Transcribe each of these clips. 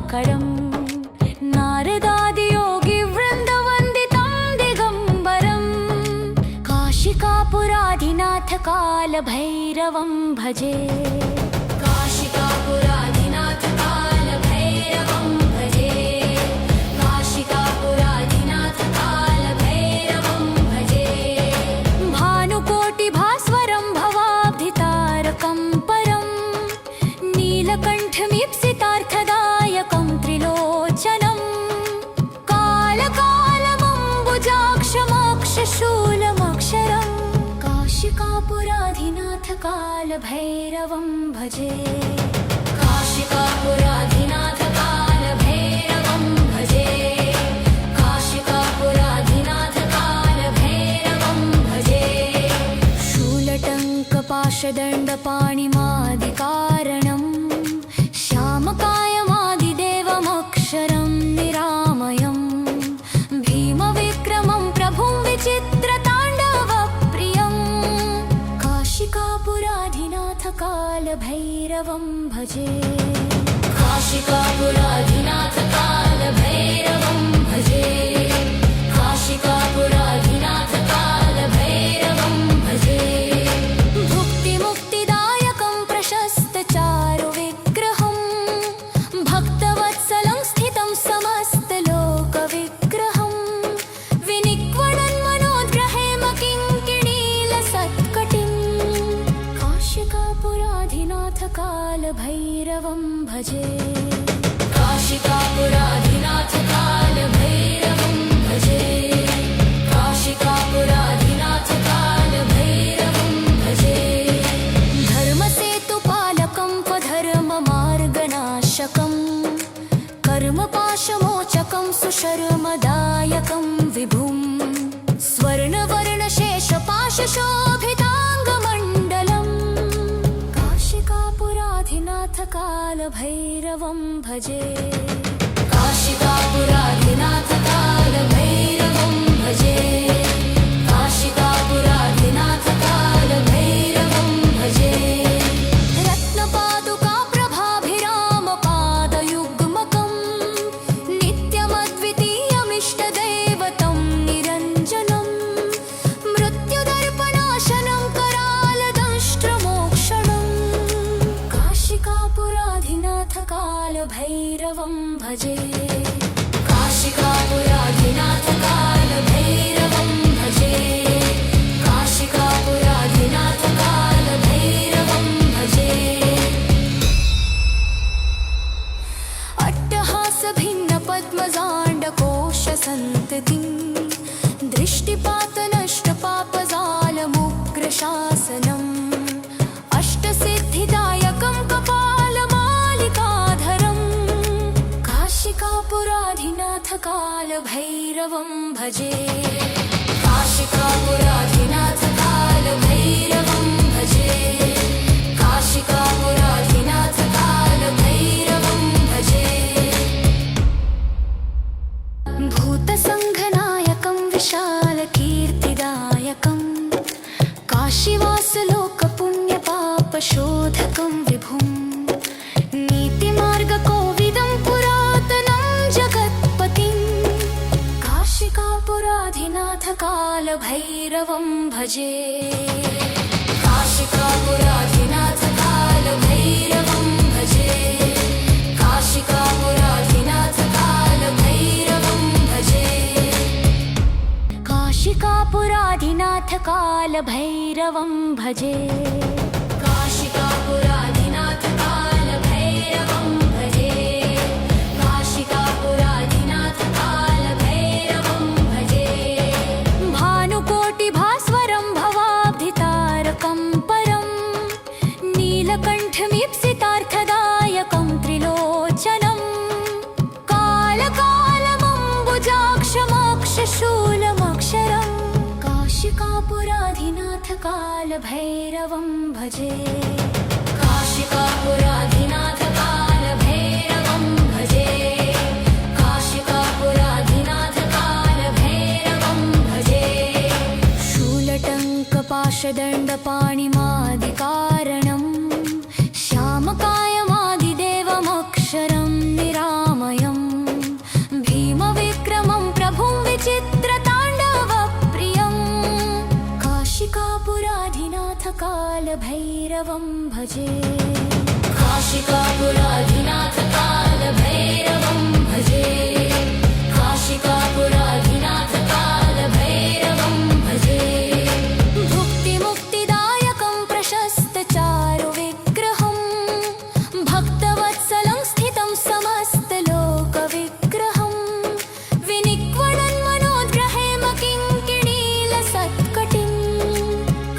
दिवाकरम् नारदादियोगिवृन्दवन्दितं दिगम्बरम् काशिकापुराधिनाथकालभैरवं भजे काशिकापुराधिनाथकालभैरवं भजे काशिकापुराधिनाथकालभैरवं भजे भानुकोटिभास्वरं भवाब्धितारकं परं नीलकण्ठमीप्सितार्थदायकं त्रिलोचनं कालकालमम्बुजाक्षमोक्षशूलमक्षरं काशिकापुराधिनाथकालभैरवं भजे काशिकापुराधिनाथकालभैरवं भजे काशिकापुराधिनाथकालभैरवं भजे शूलटङ्कपाशदण्डपाणिमादिकारणं श्यामकायमादिदेवमक्षरं निरामयं भीमविक्रमं प्रभुं विचित्रताण्डवप्रियं काशिकापुराधिनाथकालभैरवं भजे काशिकापुराधिनाथकालभैरवं भजे काशिकापुराधिनाथकालभैरवं भजे भुक्तिमुक्तिदायकं प्रशस्तचारुविग्रहं भक्तवत्सलं स्थितं समस्तलोकविग्रहं विनिक्वणन् मनोद्ग्रहेम किङ्किणीलसत्कटिं काशिकापुराधिनाथकालभैरवं भजे काशिकापुराधिनाथकालभैरवं भजे काशिकापुराधिनाथकालभैरवं भजे धर्मसेतुपालकं स्वधर्ममार्गनाशकं कर्मपाशमोचकं सुशर्मदायकं विभुं स्वर्णवर्णशेषपाशशोभिताङ्गमण्डलं काशिकापुराधिनाथकालभैरवं भजे काशिकापुराधिनाथकालभैरवं भजे काशिकापुराधिनाथकालभैरवं भजे रत्नपादुकाप्रभाभिरामपादयुग्मकं नित्यमद्वितीयमिष्टदैवतं निरञ्जनं मृत्युदर्पणाशनं करालदंष्ट्रमोक्षणं काशिकापुराधिनाथकालभैरवं भजे काशिकापुराधिनाथकालभैरवं भजे काशिकापुराधिनाथकालभैरवं भजे अट्टहासभिन्नपद्मजाण्डकोशसन्ततिं दृष्टिपातनष्टपापजालमुग्रशासनम् अष्टसिद्धिदायकं कपालमालिकाधरं काशिकापुराधिनाथकालभैरवं भजे काशिकापुराधिनाथकालभैरवं भजे काशिकापुराधिनाथकालभैरवं भजे भूतसङ्घनायकं विशालकीर्तिदायकं काशीवासलोकपुण्यपापशोधकं विभुं नीतिमार्गकोविदं पुरातनं जगत्पतिं काशिकापुराधिनाथकालभैरवं भजे काशिकापुराधिनाथकालभैरवं भजे काशिकापुराधिनाथकालभैरवं भजे काशिकापुराधिनाथकालभैरवं भजे काशिकापुराधिनाथकालभैरवं भजे काशिकापुराधिनाथकालभैरवं भजे भानुकोटिभास्वरं भवाब्धितारकं परं नीलकण्ठमीप्सितार्थदायकं त्रिलोचनं कालकालमम्बुजाक्षमोक्षशूलमक्षरं काशिकापुराधिनाथकालभैरवं भजे काशिकापुराधिनाथकालभैरवं भजे काशिकापुराधिनाथकालभैरवं भजे शूलटङ्कपाशदण्डपाणिमादिकारणं श्यामकायमादिदेवमक्षरं निरामयम् विचित्रताण्डवप्रियम् काशिकापुराधिनाथ कालभैरवं भजे काशिकापुराधिनाथ कालभैरवं भजे काशिकापुराधिनाथ कालभैरवं भजे भुक्तिमुक्तिदायकं प्रशस्तचारुविग्रहं भक्तवत्सलं स्थितं समस्तलोकविग्रहं विनिक्वणन् मनोद्ग्रहेम किङ्किणीलसत्कटिं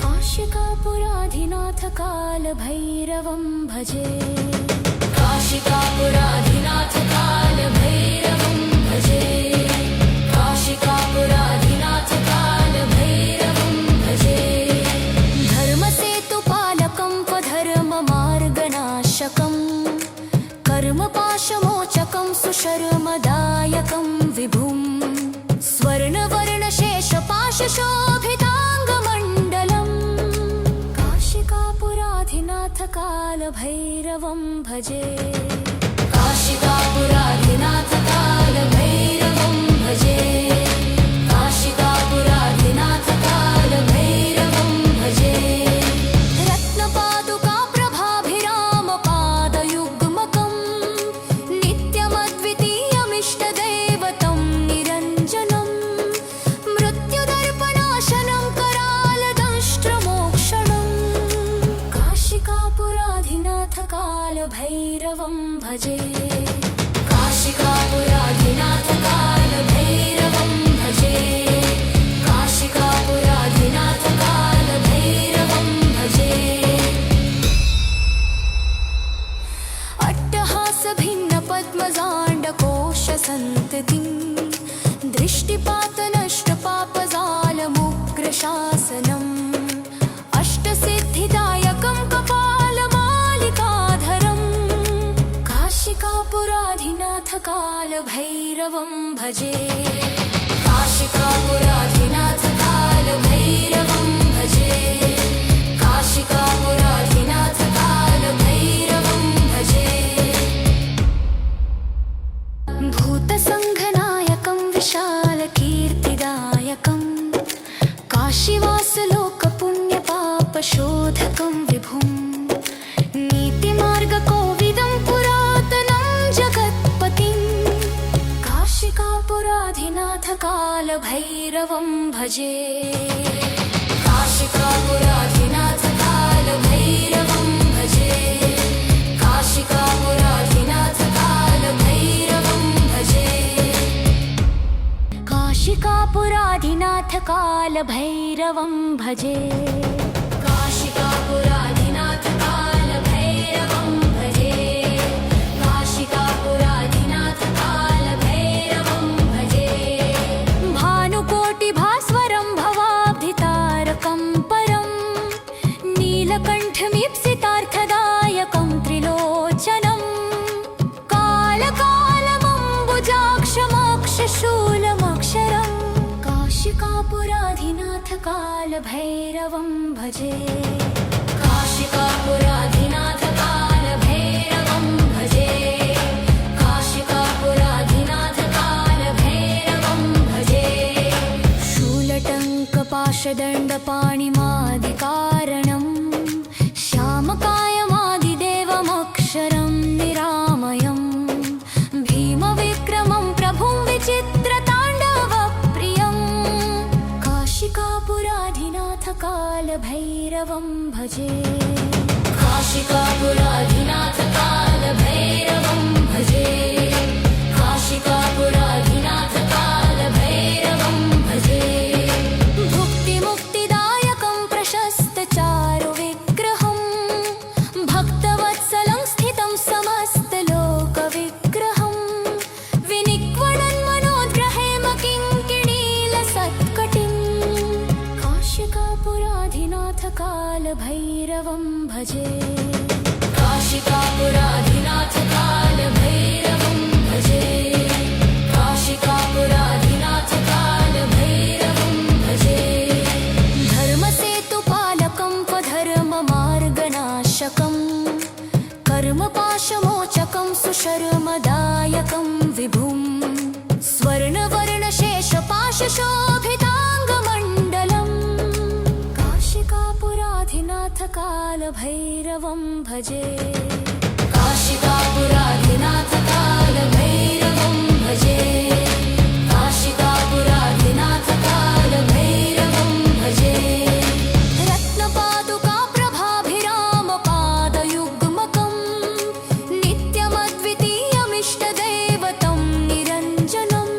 काशिकापुराधिनाथ कालभैरवं भजे काशिकापुराधिनाथ कालभैरवं भजे काशिकापुराधिनाथ कालभैरवं भजे धर्मसेतुपालकं स्वधर्ममार्गनाशकं कर्मपाशमोचकं सुशर्मदायकं विभुं स्वर्णवर्णशेषपाशशोभिताङ्गमण्डलम् काशिकापुराधिनाथ कालभैरवं भजे काशिकापुराधिनाथ कालभैरवं भजे काशिकापुराधिनाथ कालभैरवं भजे रत्नपादुकाप्रभाभिरामपादयुग्मकं नित्यमद्वितीयमिष्टदैवतं निरञ्जनं मृत्युदर्पणाशनं करालदंष्ट्रमोक्षणं काशिकापुराधिनाथ कालभैरवं भजे काशिकापुराधिनाथ कालभैरवं भजे काशिकापुराधिनाथ कालभैरवं भजे अट्टहासभिन्नपद्मजाण्डकोशसन्ततिं दृष्टिपातनष्टपापजालमुग्रशासनम् अष्टसिद्धिदायकं कपालमालिकाधरं काशिकापुराधिनाथ कालभैरवं भजे काशिकापुराधिनाथ कालभैरवं भजे काशिकापुराधिनाथ कालभैरवं भजे भूतसङ्घनायकं विशालकीर्तिदायकं काशीवासलोकपुण्यपापशोधकं विभुं नीतिमार्गकोविदं पुरातनं जगत्पतिं काशिकापुराधिनाथ कालभैरवं भजे काशिकापुराधिनाथ कालभैरवं भजे काशिकापुराधिनाथ कालभैरवं भजे काशिकापुराधिनाथ कालभैरवं भजे काशिकापुराधिनाथ कालभैरवं भजे काशिकापुराधिनाथ कालभैरवं भजे भानुकोटिभास्वरं भवाब्धितारकं परं नीलकण्ठमीप्सितार्थदायकं त्रिलोचनं कालकालमम्बुजाक्षमोक्षशूलमक्षरं काशिकापुराधिनाथ कालभैरवं भजे काशिकापुराधिनाथ कालभैरवं भजे काशिकापुराधिनाथ कालभैरवं भजे शूलटङ्कपाशदण्डपाणिमादिकारणं श्यामकायमादिदेवमक्षरं निरामयं भीमविक्रमं प्रभुं विचित्रताण्डवप्रियं काशिकापुराधिनाथ कालभैरवं भजे काशिकापुराधिनाथ कालभैरवं भजे काशिकापुराधिनाथ कालभैरवं भजे भुक्तिमुक्तिदायकं प्रशस्तचारुविग्रहं भक्तवत्सलं स्थितं समस्तलोकविग्रहं विनिक्वणन् मनोद्ग्रहेम किङ्किणीलसत्कटिं काशिकापुराधिनाथ कालभैरवं भजे काशिकापुराधिनाथ कालभैरवं भजे काशिकापुराधिनाथ कालभैरवं भजे धर्मसेतुपालकं स्वधर्ममार्गनाशकं कर्मपाशमोचकं सुशर्मदायकं विभुं स्वर्णवर्णशेषपाश कालभैरवं भजे काशिकापुराधिनाथ कालभैरवं भजे काशिकापुराधिनाथ कालभैरवं भजे रत्नपादुका प्रभाभिरामपादयुग्मकं नित्यमद्वितीयमिष्टदैवतं निरञ्जनं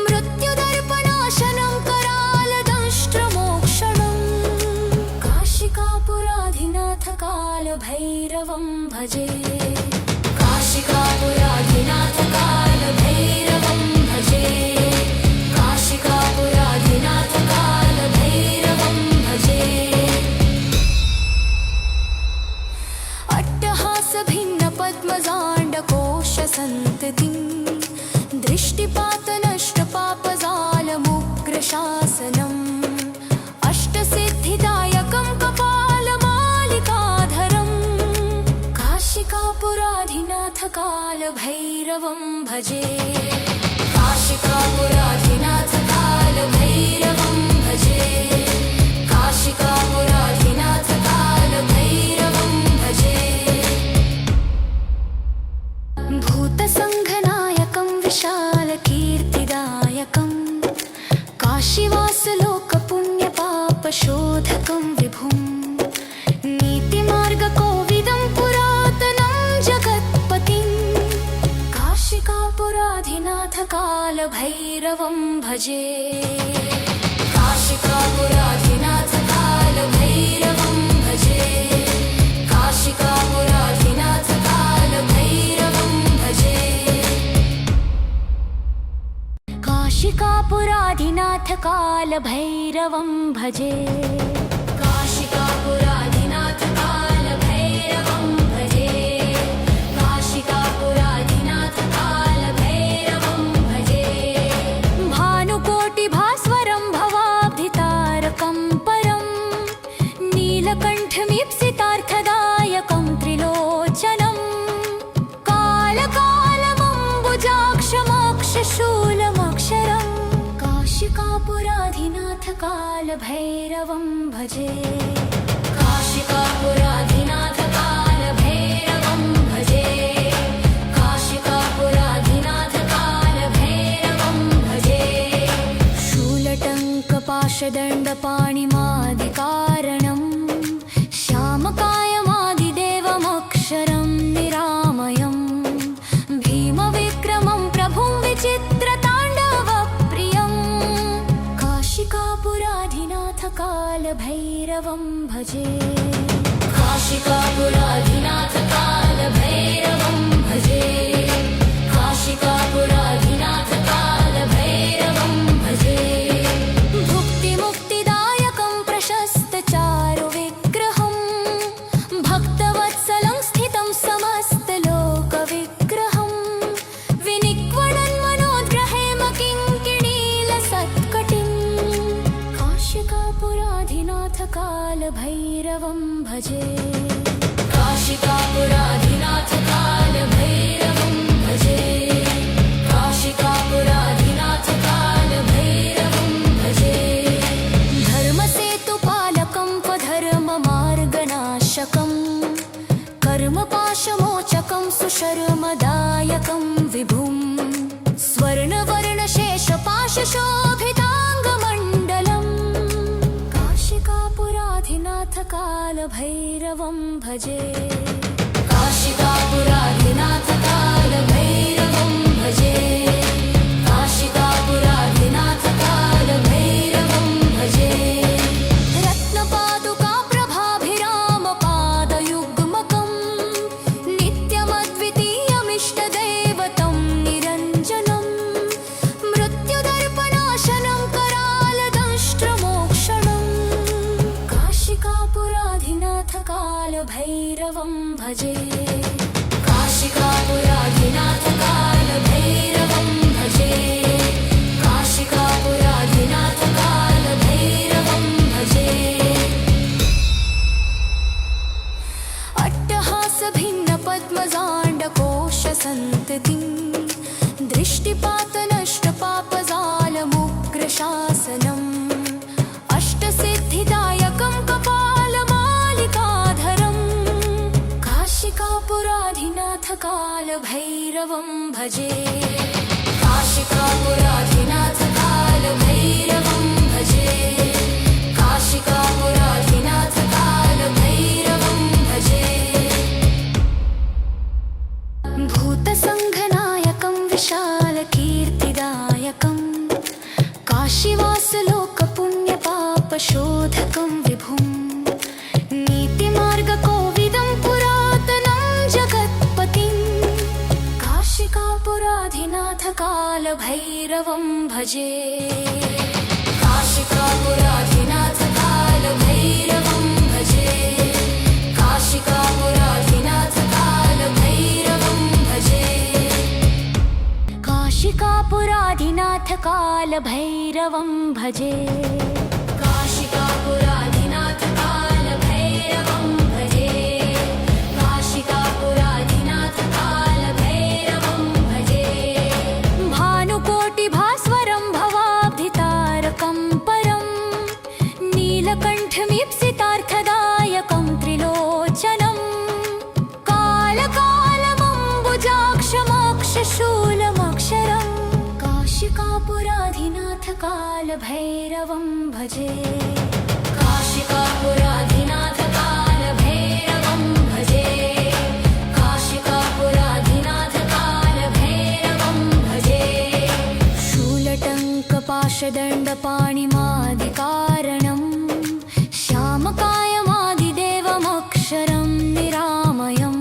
मृत्युदर्पणाशनं करालदंष्ट्रमोक्षणं काशिकापुराधिनाथ कालभैरवं भजे काशिकापुराधिनाथ कालभैरवं भजे काशिकापुराधिनाथ कालभैरवं भजे अट्टहासभिन्नपद्मजाण्डकोशसन्ततिं दृष्टिपातनष्टपापजालमुग्रशासनम् अष्टसिद्धिदायकं कपालमालिकाधरं काशिकापुराधिनाथ कालभैरवं भजे काशिकापुराधिनाथ कालभैरवं भजे काशिकापुराधिनाथ कालभैरवं भजे भूतसङ्घनायकं विशालकीर्तिदायकं काशीवासलोकपुण्यपापशोधकं विभुं नीतिमार्गकोविदं पुरातनं जगत्पतिं काशिकापुराधिनाथ कालभैरवं भजे काशिकापुराधिनाथ कालभैरवं भजे काशिकापुराधिनाथ कालभैरवं भजे काशिकापुराधिनाथ कालभैरवं भजे काशिकापुराधिनाथ कालभैरवं भजे काशिकापुराधिनाथ कालभैरवं भजे भानुकोटिभास्वरं भवाब्धितारकं परं नीलकण्ठमीप्सितार्थदायकं त्रिलोचनं कालकालमम्बुजाक्षमक्षशूलमक्षरं काशिकापुराधिनाथ कालभैरवं भजे काशिकापुराधिनाथ कालभैरवं भजे काशिकापुराधिनाथ कालभैरवं भजे शूलटङ्कपाशदण्डपाणिमादिकारणं श्यामकायमादिदेवमक्षरं निरामयं भीमविक्रमं प्रभुं विचित्रताण्डवप्रियं काशिकापुराधिनाथ कालभैरवं भजे काशिकापुराधिनाथ कालभैरवं भजे काशिकापुराधिनाथ कालभैरवं भजे भुक्तिमुक्तिदायकं प्रशस्तचारुविग्रहं भक्तवत्सलं स्थितं समस्तलोकविग्रहं विनिक्वणन्मनोद्ग्रहेम किङ्किणीलसत्कटिं काशिकापुराधिनाथ कालभैरवं भजे काशिकापुराधिनाथ कालभैरवं भजे काशिकापुराधिनाथ कालभैरवं भजे धर्मसेतुपालकं त्वधर्ममार्गनाशकं कर्मपाशमोचकं सुशर्मदायकं विभुं स्वर्णवर्णशेषपाशशोभिताङ्गमण्डलं काशिकापुराधिनाथ कालभैरवं भजे काशिकापुराधिनाथ कालभैरवं भजे काशिकापुराधिनाथ कालभैरवं भजे रत्नपादुका प्रभाभिरामपादयुग्मकं नित्यमद्वितीयमिष्टदैवतं निरञ्जनं मृत्युदर्पणाशनं करालदंष्ट्रमोक्षणं काशिकापुराधिनाथ कालभैरवं भजे काशिकापुराधिनाथ कालभैरवं भजे काशिकापुराधिनाथ कालभैरवं भजे अट्टहासभिन्नपद्मजाण्डकोशसन्ततिं दृष्टिपातनष्टपापजालमुग्रशासनम् अष्टसिद्धिदायकं कपालमालिकाधरम् कालभैरवं भजे काशिकापुराधिनाथ कालभैरवं भजे काशिकापुराधिनाथ कालभैरवं भजे भूतसङ्घनायकं विशालकीर्तिदायकं काशीवासलोकपुण्यपापशोधकं विभुं नीतिमार्गकोविदं पुरातनं जगत्पतिं काशिकापुराधिनाथ कालभैरवं भजे काशिकापुराधिनाथ कालभैरवं भजे काशिकापुराधिनाथ कालभैरवं भजे काशिकापुराधिनाथ कालभैरवं भजे काशिकापुराधिनाथ कालभैरवं भजे काशिकापुराधिनाथ कालभैरवं भजे भानुकोटिभास्वरं भवाब्धितारकं परं नीलकण्ठमीप्सितार्थदायकं त्रिलोचनं कालकालमम्बुजाक्षमक्षशूलमक्षरं काशिकापुराधिनाथ कालभैरवं भजे काशिकापुराधिनाथ कालभैरवं भजे काशिकापुराधिनाथ कालभैरवं भजे शूलटङ्कपाशदण्डपाणिमादिकारणं श्यामकायमादिदेवमक्षरं निरामयं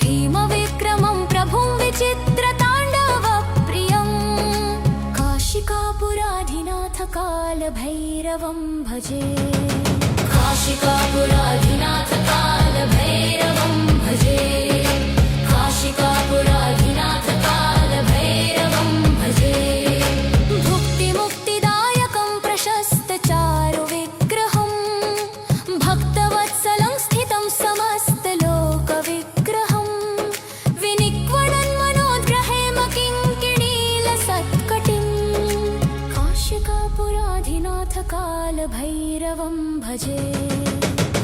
भीमविक्रमं प्रभुं विचित्रताण्डवप्रियं काशिकापुराधिनाथ कालभैरवं भजे काशिकापुराधिनाथ कालभैरवं भजे काशिकापुराधिनाथ कालभैरवं भजे भुक्तिमुक्तिदायकं प्रशस्तचारुविग्रहं भक्तवत्सलं स्थितं समस्तलोकविग्रहं विनिक्वणन्मनोद्ग्रहेम किङ्किणीलसत्कटिं काशिकापुराधिनाथ कालभैरवं भजे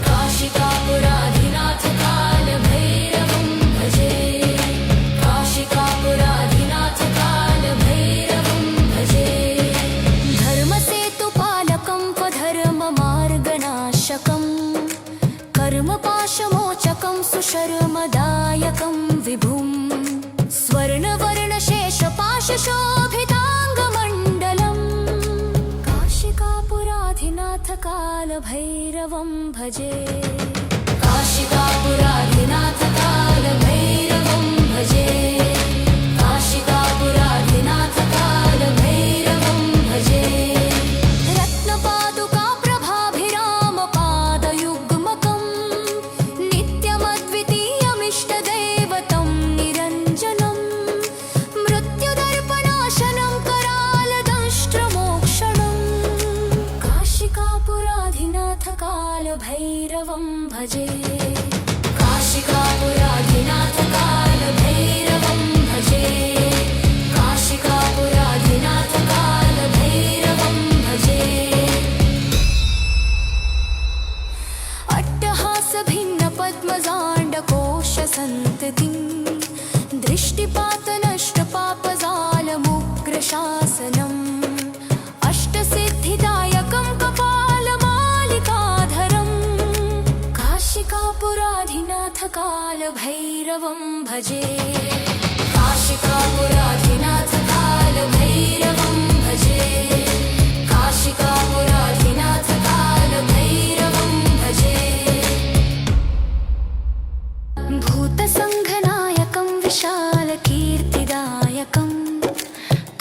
काशिकापुराधिनाथ कालभैरवं भजे काशिकापुराधिनाथ कालभैरवं भजे धर्मसेतुपालकं त्वधर्ममार्गनाशकं कर्मपाशमोचकं सुशर्मदायकं विभुं स्वर्णवर्णशेषपाशशोभिताङ्गमण्डलं काशिकापुराधिनाथ कालभैरवं भजे काशिकापुराधिनाथ कालभैरवं भजे काशिकापुराधिनाथ कालभैरवं भजे रत्नपादुकाप्रभाभिरामपादयुग्मकं नित्यमद्वितीयमिष्टदैवतं निरञ्जनं मृत्युदर्पणाशनं करालदंष्ट्रमोक्षणं काशिकापुराधिनाथ कालभैरवं भजे काशिकापुराधिनाथ कालभैरवं भजे काशिकापुराधिनाथ कालभैरवं भजे अट्टहासभिन्नपद्मजाण्डकोशसन्ततिं दृष्टिपातनष्टपापजालमुग्रशासनम् अष्टसिद्धिदायकं कपालमालिकाधरं काशिकापुराधिनाथ कालभैरवं भजे काशिकापुराधिनाथ कालभैरवं भजे काशिकापुराधिनाथ कालभैरवं भजे भूतसङ्घनायकं विशालकीर्तिदायकं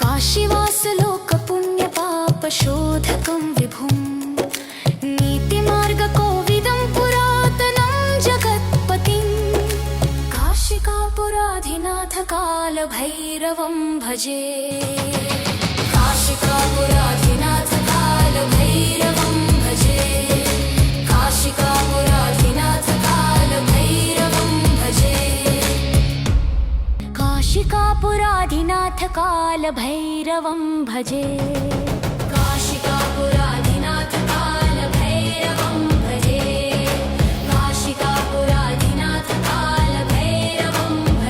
काशीवासलोकपुण्यपापशोधकं विभुं नीतिमार्गकोविदं पुरातनं जगत्पतिं काशिकापुराधिनाथ कालभैरवं भजे काशिकापुराधिनाथ कालभैरवं भजे काशिकापुराधिनाथ कालभैरवं भजे काशिकापुराधिनाथ कालभैरवं भजे काशिकापुराधिनाथ कालभैरवं भजे काशिकापुराधिनाथ कालभैरवं भजे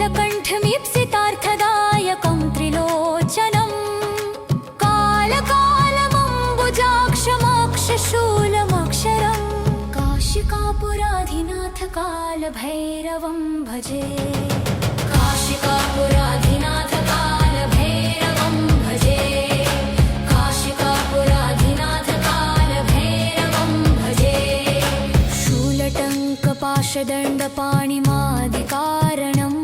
नीलकण्ठमीप्सितार्थदायकं त्रिलोचनं कालकालमम्बुजाक्षमक्षशूलमक्षरं काशिकापुराधिनाथकालभैरवं भजे काशिकापुराधिनाथकालभैरवं भजे काशिकापुराधिनाथकालभैरवं भजे शूलटङ्कपाशदण्डपाणिमादिकारणं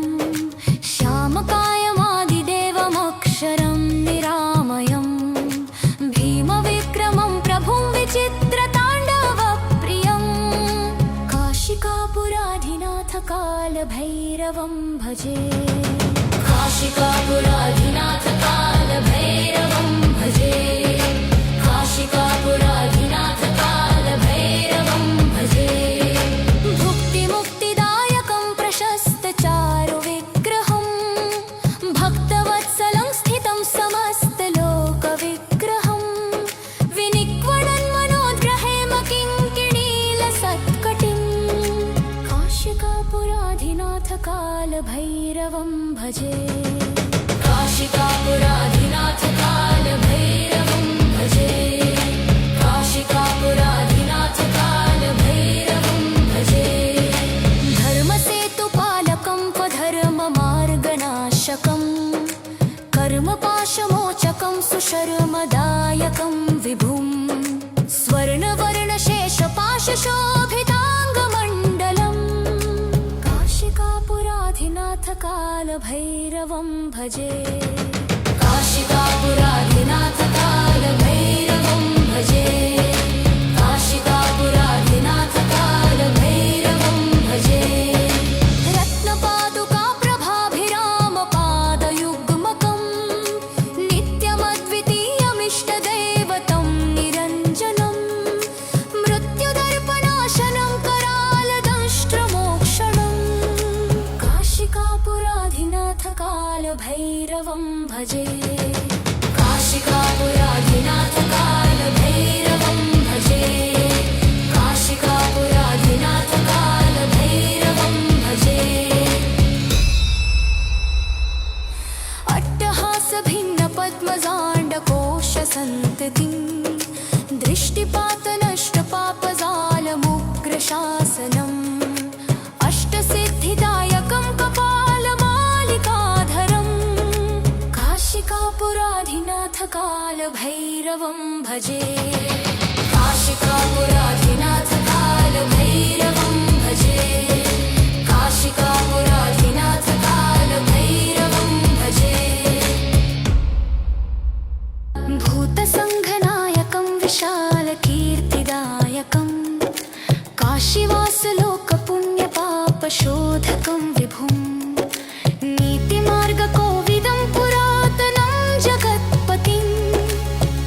श्यामकायमादिदेवमक्षरं निरामयं भीमविक्रमं प्रभुं विचित्रताण्डवप्रियं काशिकापुराधिनाथकालभैरवं भजे काशिकापुराधिनाथकालभैरवं भजे काशिकापुराधिनाथकालभैरवं भजे भुक्तिमुक्तिदायकं प्रशस्तचारुविग्रहं भक्तवत्सलं स्थितं समस्तलोकविग्रहं विनिक्वणन् मनोद्ग्रहेम किङ्किणीलसत्कटिं काशिकापुराधिनाथकालभैरवं भजे काशिकापुराधिनाथकालभैरवं भजे काशिकापुराधिनाथकालभैरवं भजे धर्मसेतुपालकं त्वधर्ममार्गनाशकं कर्मपाशमोचकं सुशर्मदायकं विभुं स्वर्णवर्णशेषपाशशोभिताङ्गमण्डलं काशिकापुराधिनाथकालभैरवं भजे काशिकापुराधिनाथकालभैरवं भजे काशिकापुराधिनाथकालभैरवं भजे रत्नपादुकाप्रभाभिरामपादयुग्मकं नित्यमद्वितीयमिष्टदैवतं निरञ्जनं मृत्युदर्पणाशनं करालदंष्ट्रमोक्षणं काशिकापुराधिनाथकालभैरवं भजे काशिकापुराधिनाथकालभैरवं भजे काशिकापुराधिनाथकालभैरवं भजे अट्टहासभिन्नपद्मजाण्डकोशसन्ततिं दृष्टिपातनष्टपापजालमुग्रशासनम् अष्टसिद्धिदायकं कपालमालिकाधरं काशिकापुराधिनाथकालभैरवं भजे काशिकापुराधिनाथकालभैरवं भजे काशिकापुराधिनाथकालभैरवं भजे भूतसङ्घनायकं विशालकीर्तिदायकं काशीवासलोकपुण्यपापशोधकं विभुं नीतिमार्गकोविदं पुरातनं जगत्पतिं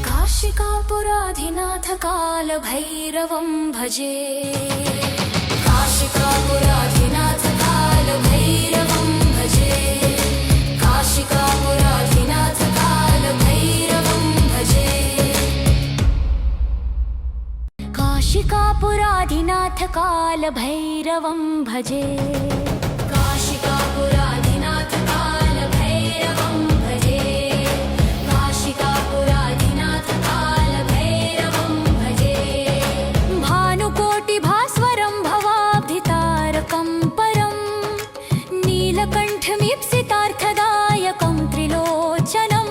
काशिकापुराधिनाथकालभैरवं भजे काशिकापुराधिनाथकालभैरवं भजे काशिकापुराधिनाथकालभैरवं भजे काशिकापुराधिनाथकालभैरवं भजे काशिकापुराधिनाथकालभैरवं भजे काशिकापुराधिनाथकालभैरवं भजे भानुकोटिभास्वरं भवाब्धितारकं परं नीलकण्ठमीप्सितार्थदायकं त्रिलोचनं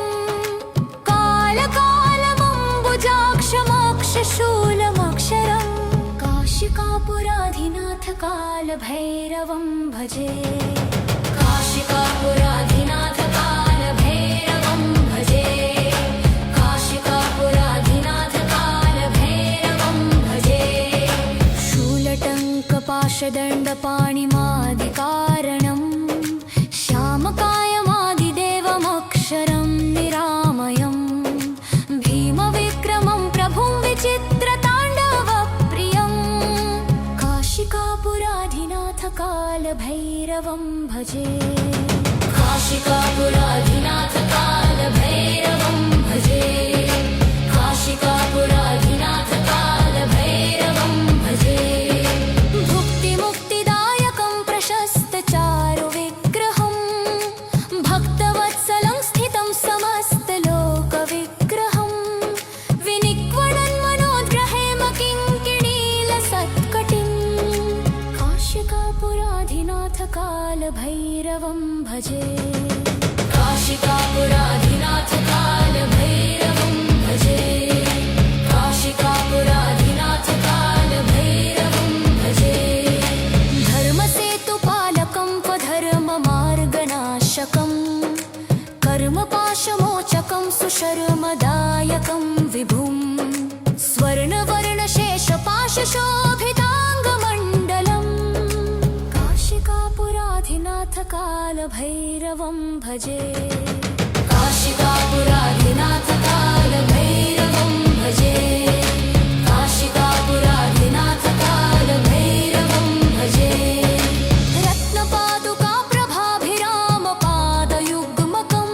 कालकालमम्बुजाक्षमक्षशूलमक्षरं काशिकापुराधिनाथकालभैरवं भजे काशिकापुराधिनाथकालभैरवं भजे काशिकापुराधिनाथकालभैरवं भजे शूलटङ्कपाशदण्डपाणिमादिकारणं श्यामकायमादिदेवमक्षरं निरामयं भीमविक्रमं प्रभुं विचित्रताण्डवप्रियं काशिकापुराधिनाथकालभैरवं भजे काशिकापुराधिनाथकालभैरवं भजे काशिकापुराधिनाथकालभैरवं भजे भुक्तिमुक्तिदायकं प्रशस्तचारुविग्रहं कालभैरवं भजे काशिकापुराधिनाथ कालभैरवं भजे काशिकापुराधिनाथ कालभैरवं भजे धर्मसेतुपालकं स्वधर्ममार्गनाशकं कर्मपाशमोचकं सुशर्मदायकं विभुं स्वर्णवर्णशेषपाशशोभिताङ्गमण्डलं काशिकापुराधिनाथ कालभैरवं भजे काशिकापुराधिनाथ कालभैरवं भजे काशिकापुराधिनाथ कालभैरवं भजे रत्नपादुकाप्रभाभिरामपादयुग्मकं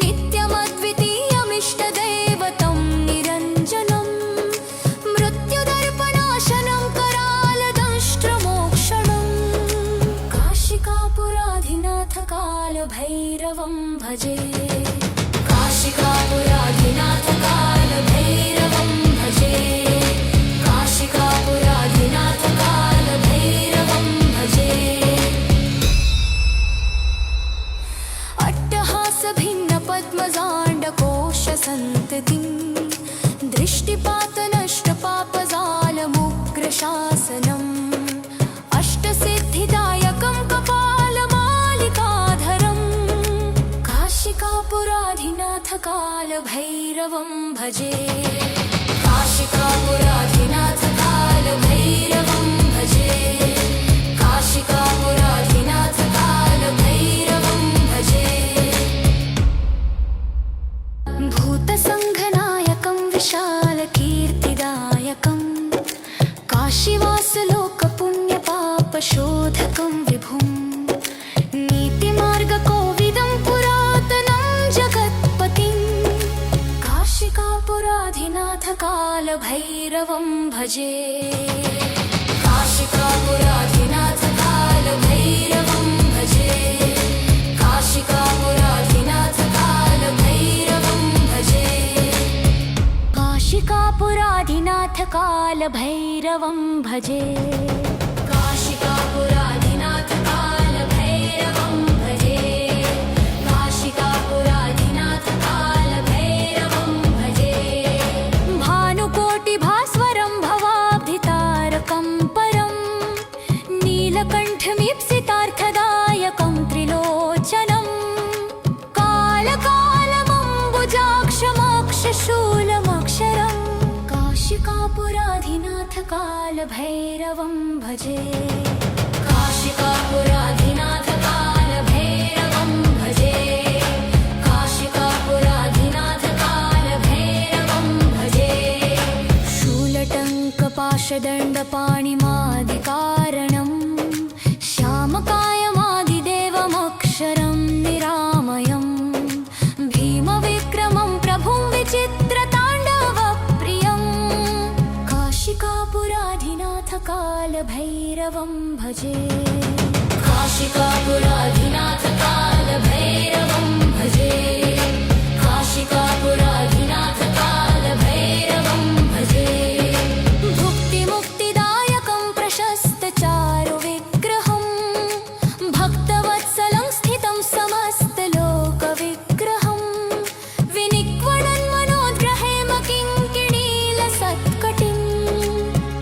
नित्यमद्वितीयमिष्टदैवतं निरञ्जनं मृत्युदर्पणाशनं करालदंष्ट्रमोक्षणं काशिकापुराधिनाथ कालभैरवं भजे काशिकापुराधिनाथ कालभैरवं भजे काशिकापुराधिनाथ कालभैरवं भजे अट्टहासभिन्नपद्मजाण्डकोशसन्ततिं दृष्टिपातनष्टपापजालमुग्रशासनम् अष्टसिद्धिदायकं कपालमालिकाधरं काशिकापुराधिनाथ कालभैरवं भजे काशिकापुराधिनाथ कालभैरवं भजे काशिकापुराधिनाथ कालभैरवं भजे भूतसङ्घनायकं विशालकीर्तिदायकं काशीवासलोकपुण्यपापशोधकं विभुं नीतिमार्गकोविदं पुरातनं जगत्पतिं काशिकापुराधिनाथ कालभैरवं भजे काशिकापुराधिनाथ कालभैरवं भजे काशिकापुराधिनाथ कालभैरवं भजे काशिकापुराधिनाथ कालभैरवं भजे काशिकापुराधिनाथ कालभैरवं भजे काशिकापुराधिनाथ कालभैरवं भजे भानुकोटिभास्वरं भवाब्धितारकं परं नीलकण्ठमीप्सितार्थदायकं त्रिलोचनं कालकालमम्बुजाक्षमोक्षशूलमक्षरं काशिकापुराधिनाथ कालभैरवं भजे काशिकापुराधिनाथ कालभैरवं भजे काशिकापुराधिनाथ कालभैरवं भजे शूलटङ्कपाशदण्डपाणिमादिकारणं श्यामकायमादिदेवमक्षरं निरामयं भीमविक्रमं प्रभुं विचित्रताण्डवप्रियं काशिकापुराधिनाथ कालभैरवं भजे काशिकापुराधिनाथ कालभैरवं भजे काशिकापुराधिनाथ कालभैरवं भजे भुक्तिमुक्तिदायकं प्रशस्तचारुविग्रहं भक्तवत्सलं स्थितं समस्तलोकविग्रहं विनिक्वणन्मनोद्ग्रहेम किङ्किणीलसत्कटिं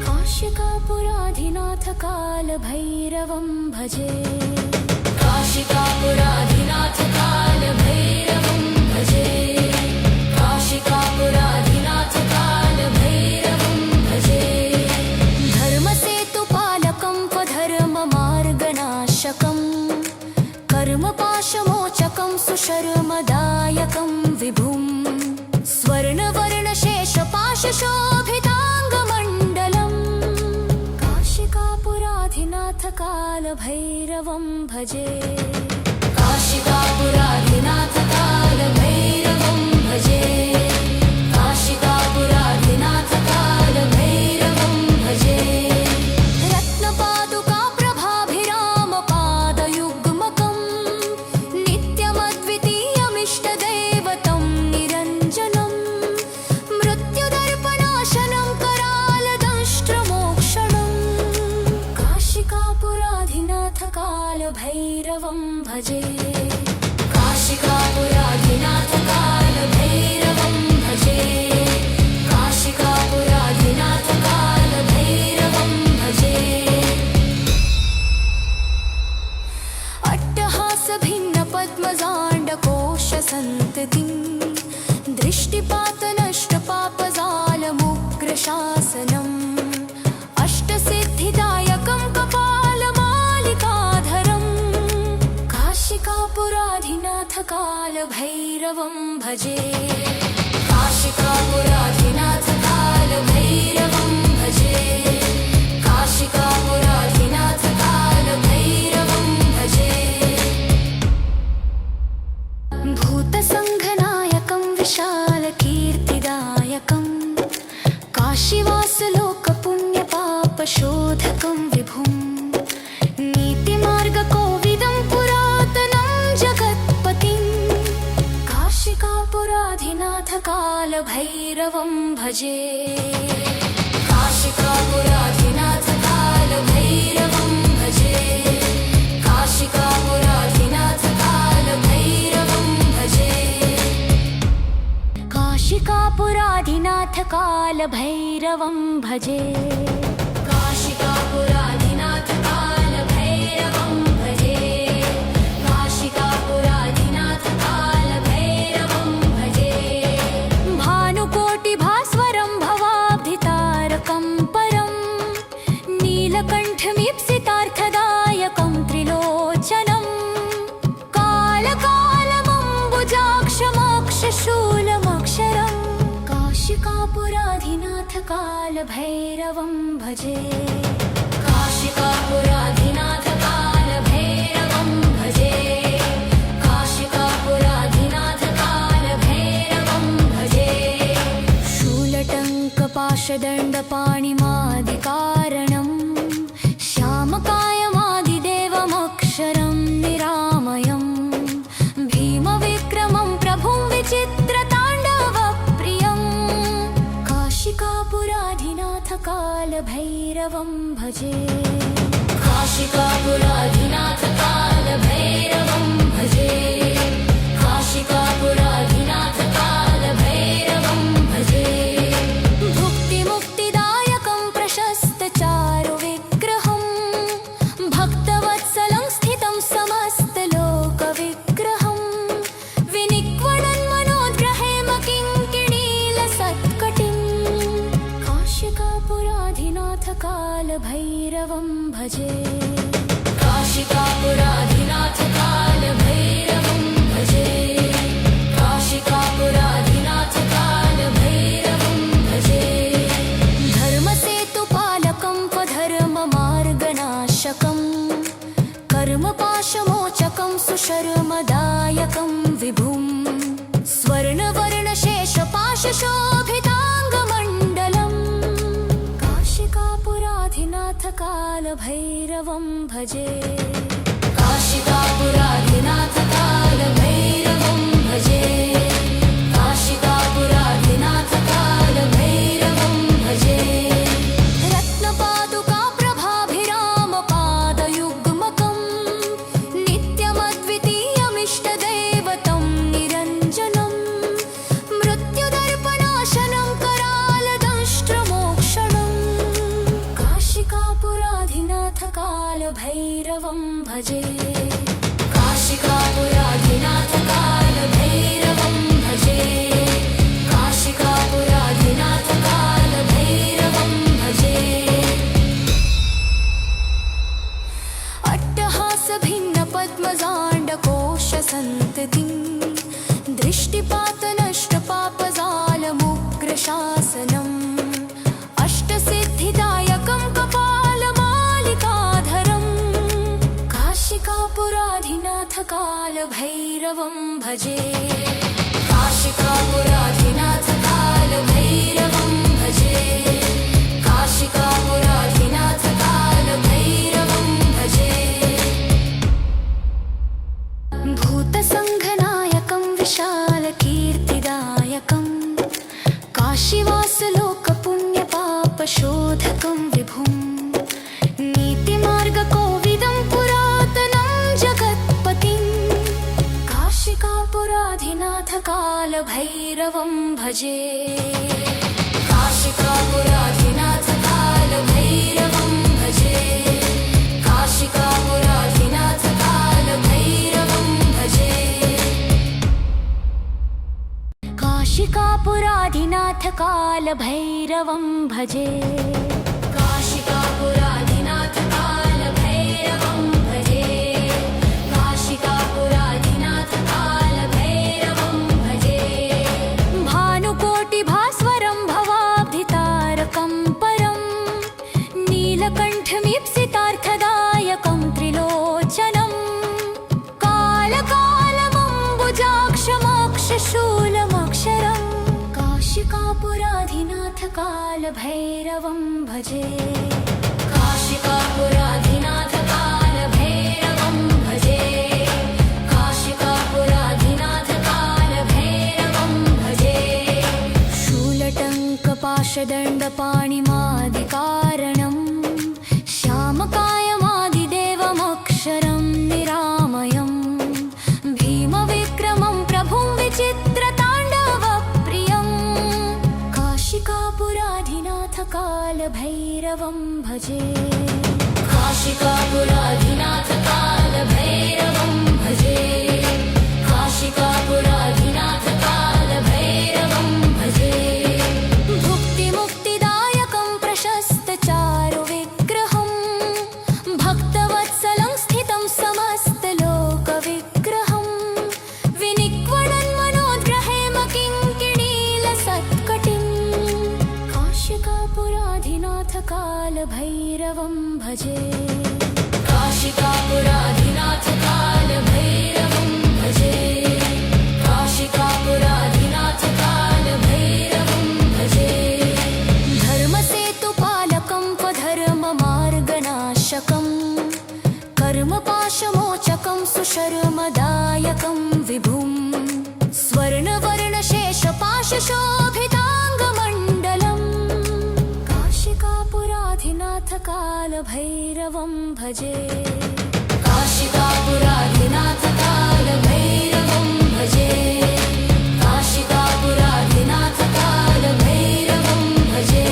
काशिकापुराधिनाथ कालभैरवं भजे काशिकापुराधिनाथ कालभैरवं भजे काशिकापुराधिनाथ कालभैरवं भजे धर्मसेतुपालकं स्वधर्ममार्गनाशकं कर्मपाशमोचकं सुशर्मदायकं विभुं स्वर्णवर्णशेषपाशशोभिताङ्गमण्डलं काशिकापुराधिनाथ कालभैरवं भजे काशिकापुराधिनाथ कालभैरवं भजे काशिकापुराधिनाथ कालभैरवं भजे रत्नपादुकाप्रभाभिरामपादयुग्मकं नित्यमद्वितीयमिष्टदैवतं निरञ्जनं मृत्युदर्पणाशनं करालदंष्ट्रमोक्षणं काशिकापुराधिनाथ कालभैरवं भजे काशिकापुराधिनाथकालभैरवं भजे काशिकापुराधिनाथकालभैरवं भजे अट्टहासभिन्नपद्मजाण्डकोशसन्ततिं दृष्टिपातनष्टपापजालमुग्रशासनम् अष्टसिद्धिदायकं कपालमालिकाधरं काशिकापुराधिनाथकालभैरवं भजे काशिकापुराधिनाथकालभैरवं भजे काशिकापुराधिनाथकालभैरवं भजे भूतसङ्घनायकं विशालकीर्तिदायकं काशीवासलोकपुण्यपापशोधकं विभुं नीतिमार्गकोविदं पुरातनं जगत्पतिं काशिकापुराधिनाथकालभैरवं भजे काशिकापुराधिनाथकालभैरवं भजे काशिकापुराधिनाथकालभैरवं भजे काशिकापुराधिनाथकालभैरवं भजे काशिकापुराधिनाथकालभैरवं भजे काशिकापुराधिनाथकालभैरवं भजे भानुकोटिभास्वरं भवाब्धितारकं परं नीलकण्ठमीप्सितार्थदायकं त्रिलोचनं कालकालमम्बुजाक्षमोक्षशूलमक्षरं काशिकापुराधिनाथकालभैरवं भजे काशिकापुराधिनाथकालभैरवं भजे काशिकापुराधिनाथकालभैरवं भजे शूलटङ्कपाशदण्डपाणिमादिकारणं श्यामकायमादिदेवमक्षरं निरामयं भीमविक्रमं प्रभुं विचित्रताण्डवप्रियं काशिकापुराधिनाथकालभैरवं भजे काशिकापुराधिनाथकालभैरवं भजे काशिकापुराधिनाथकालभैरवं भजे भुक्तिमुक्तिदायकं प्रशस्तचारुविग्रहं भक्तवत्सलं स्थितं समस्तलोकविग्रहं विनिक्वणन्मनोद्ग्रहेम किङ्किणीलसत्कटिं काशिकापुराधिनाथकालभैरवं भजे काशिकापुराधिनाथकालभैरवं भजे काशिकापुराधिनाथकालभैरवं भजे धर्मसेतुपालकं त्वधर्ममार्गनाशकं कर्मपाशमोचकं सुशर्मदायकं विभुं स्वर्णवर्णशेषपाशशोभिताङ्गमण्डलं काशिकापुराधिनाथकालभैरवं भजे काशिकापुराधिनाथकालभैरवं भजे काशिकापुराधिनाथकालभैरवं भजे रत्नपादुकाप्रभाभिरामपादयुग्मकं नित्यमद्वितीयमिष्टदैवतं निरञ्जनं मृत्युदर्पणाशनं करालदंष्ट्रमोक्षणं काशिकापुराधिनाथकालभैरवं भजे काशिकापुराधिनाथकालभैरवं भजे काशिकापुराधिनाथकालभैरवं भजे अट्टहासभिन्नपद्मजाण्डकोशसन्ततिं दृष्टिपातनष्टपापजालमुग्रशासनम् अष्टसिद्धिदायकं कपालमालिकाधरं काशिकापुराधिनाथकालभैरवं भजे काशिकापुराधिनाथकालभैरवं भजे काशिकापुराधिनाथकालभैरवं भजे भूतसङ्घनायकं विशालकीर्तिदायकं काशीवासलोकपुण्यपापशोधकं विभुं नीतिमार्गकोविदं पुरातनं जगत्पतिं काशिकापुराधिनाथ कालभैरवं भजे काशिकापुराधिनाथ कालभैरवं भजे काशिकापुराधिनाथ कालभैरवं भजे काशिकापुराधिनाथ कालभैरवं भजे काशिकापुराधिनाथ कालभैरवं भजे काशिकापुराधिनाथ कालभैरवं भजे भानुकोटिभास्वरं भवाब्धितारकं परं नीलकण्ठमीप्सितार्थदायकं त्रिलोचनं कालकालमम्बुजाक्षमोक्षशूलमक्षरं काशिकापुराधिनाथ कालभैरवं भजे काशिकापुराधिनाथ कालभैरवं भजे काशिकापुराधिनाथ कालभैरवं भजे शूलटङ्कपाशदण्डपाणिमादिकारणं श्यामकायमादिदेवमक्षरं निरामयं भीमविक्रमं प्रभुं विचित्रताण्डवप्रियं काशिकापुराधिनाथ कालभैरवं भजे काशिकापुराधिनाथ कालभैरवं भजे काशिकापुराधिनाथ कालभैरवं भजे भुक्तिमुक्तिदायकं प्रशस्तचारुविग्रहं भक्तवत्सलं स्थितं समस्तलोकविग्रहं विनिक्वणन् मनोद्ग्रहेम किङ्किणीलसत्कटिं काशिकापुराधिनाथ कालभैरवं भजे काशिकापुराधिनाथ कालभैरवं भजे काशिकापुराधिनाथ कालभैरवं भजे धर्मसेतुपालकं स्वधर्ममार्गनाशकं कर्मपाशमोचकं सुशर्मदायकं विभुं स्वर्णवर्णशेषपाशशोभिताङ्गमण्डलं काशिकापुराधिनाथ कालभैरवं भजे काशिकापुराधिनाथ कालभैरवं भजे काशिकापुराधिनाथ कालभैरवं भजे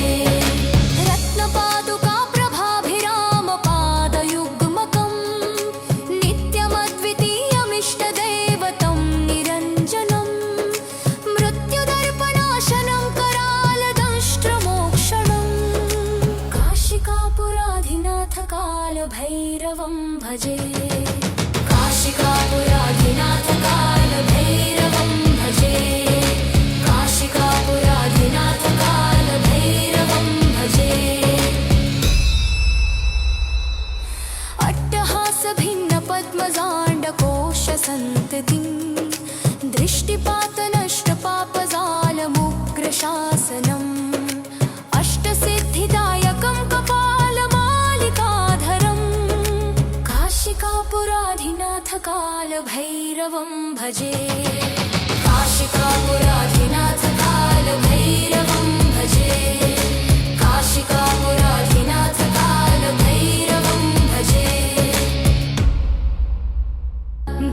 रत्नपादुकाप्रभाभिरामपादयुग्मकं नित्यमद्वितीयमिष्टदैवतं निरञ्जनं मृत्युदर्पणाशनं करालदंष्ट्रमोक्षणं काशिकापुराधिनाथ कालभैरवं भजे काशिकापुराधिनाथ कालभैरवं भजे काशिकापुराधिनाथ कालभैरवं भजे अट्टहासभिन्नपद्मजाण्डकोशसन्ततिं दृष्टिपातनष्टपापजालमुग्रशासनम् अष्टसिद्धिदायकं कपालमालिकाधरं काशिकापुराधिनाथ कालभैरवं भजे काशिकापुराधिनाथ कालभैरवं भजे काशिकापुराधिनाथ कालभैरवं भजे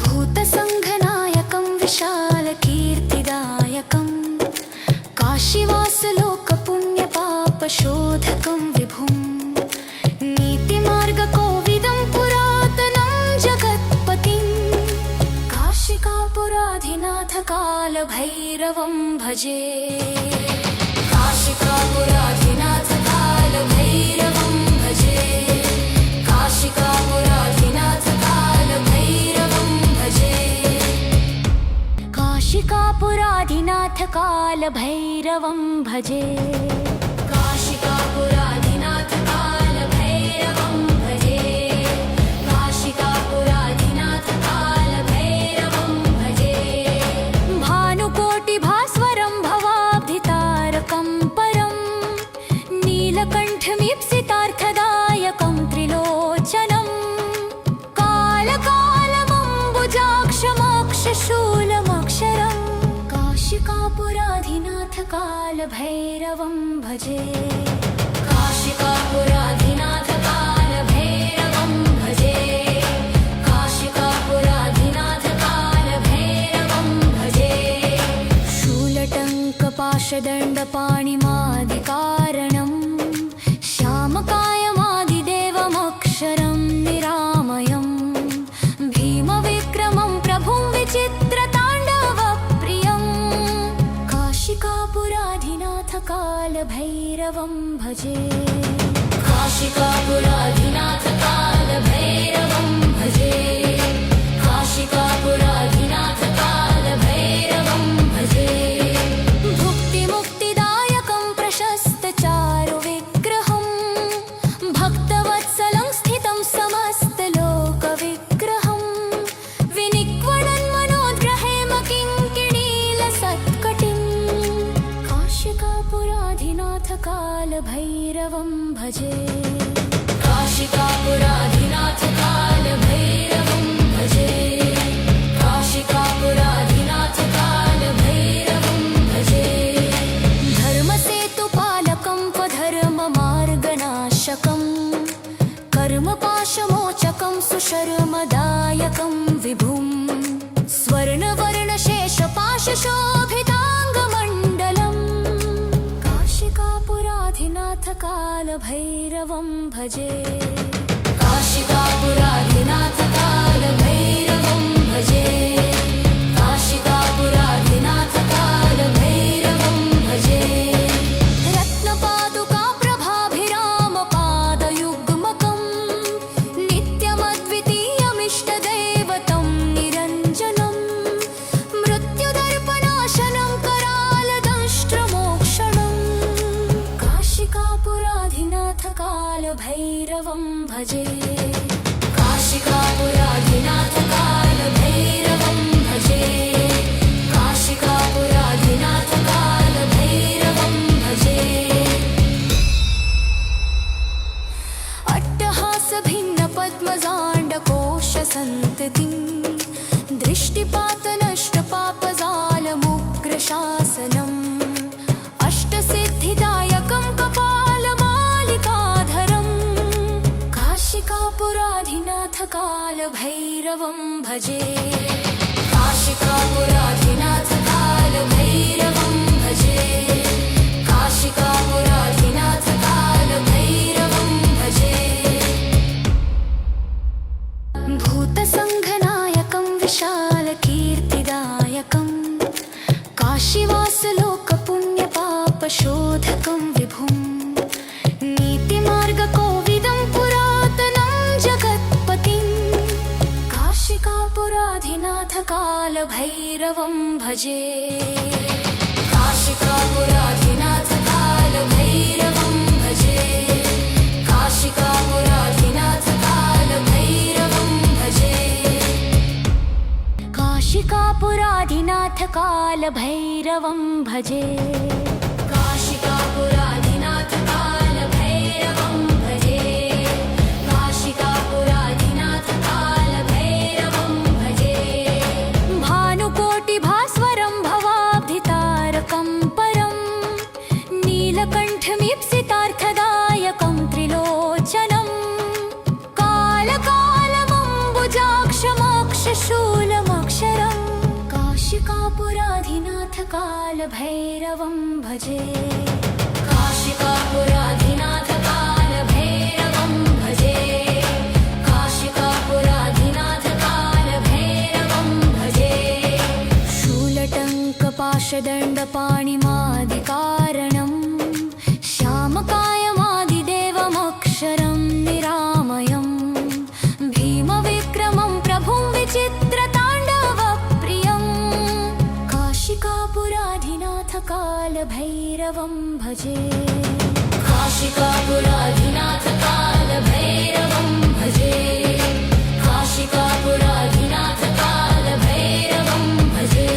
भूतसङ्घनायकं विशालकीर्तिदायकं काशीवासलोकपुण्यपापशोधकं विभुं नीतिमार्गकोविदं पुरातनं जगत्पतिं काशिकापुराधिनाथ कालभैरवं भजे काशिकापुराधिनाथ कालभैरवं भजे काशिकापुराधिनाथ कालभैरवं भजे काशिकापुराधिनाथ कालभैरवं भजे काशिकापुराधिनाथ कालभैरवं भजे काशिकापुराधिनाथ कालभैरवं भजे भानुकोटिभास्वरं भवाब्धितारकं परं नीलकण्ठमीप्सितार्थदायकं त्रिलोचनं कालकालमम्बुजाक्षमोक्षशूलमक्षरं काशिकापुराधिनाथ कालभैरवं भजे काशिकापुराधिनाथ कालभैरवं भजे काशिकापुराधिनाथ कालभैरवं भजे पाशदण्डपाणिमादिकारणम् श्यामकायमादिदेवमक्षरं निरामयम् भीमविक्रमं प्रभुं विचित्रताण्डवप्रियम् काशिकापुराधिनाथकालभैरवं भजे काशिकापुराधिनाथकालभैरवं भजे काशिकापुराधिनाथकालभैरवं भजे भुक्तिमुक्तिदायकं प्रशस्तचारुविग्रहं भक्तवत्सलं स्थितं समस्तलोकविग्रहं विनिक्वणन् मनोद्ग्रहेम किङ्किणीलसत्कटिं काशिकापुराधिनाथकालभैरवं भजे काशिकापुराधिनाथकालभैरवं भजे काशिकापुराधिनाथकालभैरवं भजे धर्मसेतुपालकं स्वधर्ममार्गनाशकं कर्मपाशमोचकं सुशर्मदायकं विभुं स्वर्णवर्णशेषपाशशोभिताङ्गमण्डलम् काशिकापुराधिनाथकालभैरवं भजे काशिकापुराधिनाथकालभैरवं भजे काशिकापुराधिनाथकालभैरवं भजे रत्नपादुकाप्रभाभिरामपादयुग्मकं नित्यमद्वितीयमिष्टदैवतं निरञ्जनं मृत्युदर्पणाशनं करालदंष्ट्रमोक्षणं काशिकापुराधिनाथकालभैरवं भजे काशिकापुराधिनाथकालभैरवं भजे काशिकापुराधिनाथकालभैरवं भजे अट्टहासभिन्नपद्मजाण्डकोशसन्ततिं दृष्टिपातनष्टपापजालमुग्रशासनम् अष्टसिद्धिदायकं कपालमालिकाधरं काशिकापुराधिनाथकालभैरवं भजे काशिकापुराधिनाथकालभैरवं भजे काशिकापुराधिनाथकालभैरवं भजे भूतसङ्घनायकं विशालकीर्तिदायकं काशीवासलोकपुण्यपापशोधकं विभुं नीतिमार्गकोविदं पुरातनं जगत्पतिं काशिकापुराधिनाथकालभैरवं भजे काशिकापुराधिनाथकालभैरवं भजे काशिकापुराधिनाथकालभैरवं भजे काशिकापुराधिनाथकालभैरवं भजे काशिकापुराधिनाथकालभैरवं भजे काशिकापुराधिनाथकालभैरवं भजे भानुकोटिभास्वरं भवाब्धितारकं परं नीलकण्ठमीप्सितार्थदायकं त्रिलोचनं कालकालमम्बुजाक्षमोक्षशूलमक्षरं काशिकापुराधिनाथकालभैरवं भजे काशिकापुराधिनाथकालभैरवं भजे काशिकापुराधिनाथकालभैरवं भजे शूलटङ्कपाशदण्डपाणिमादिकारणं श्यामकायमादिदेवमक्षरं निरामयं भीमविक्रमं प्रभुं विचित्रताण्डवप्रियम् काशिकापुराधिनाथकालभैरवं भजे काशिकापुराधिनाथकालभैरवं भजे काशिकापुराधिनाथकालभैरवं भजे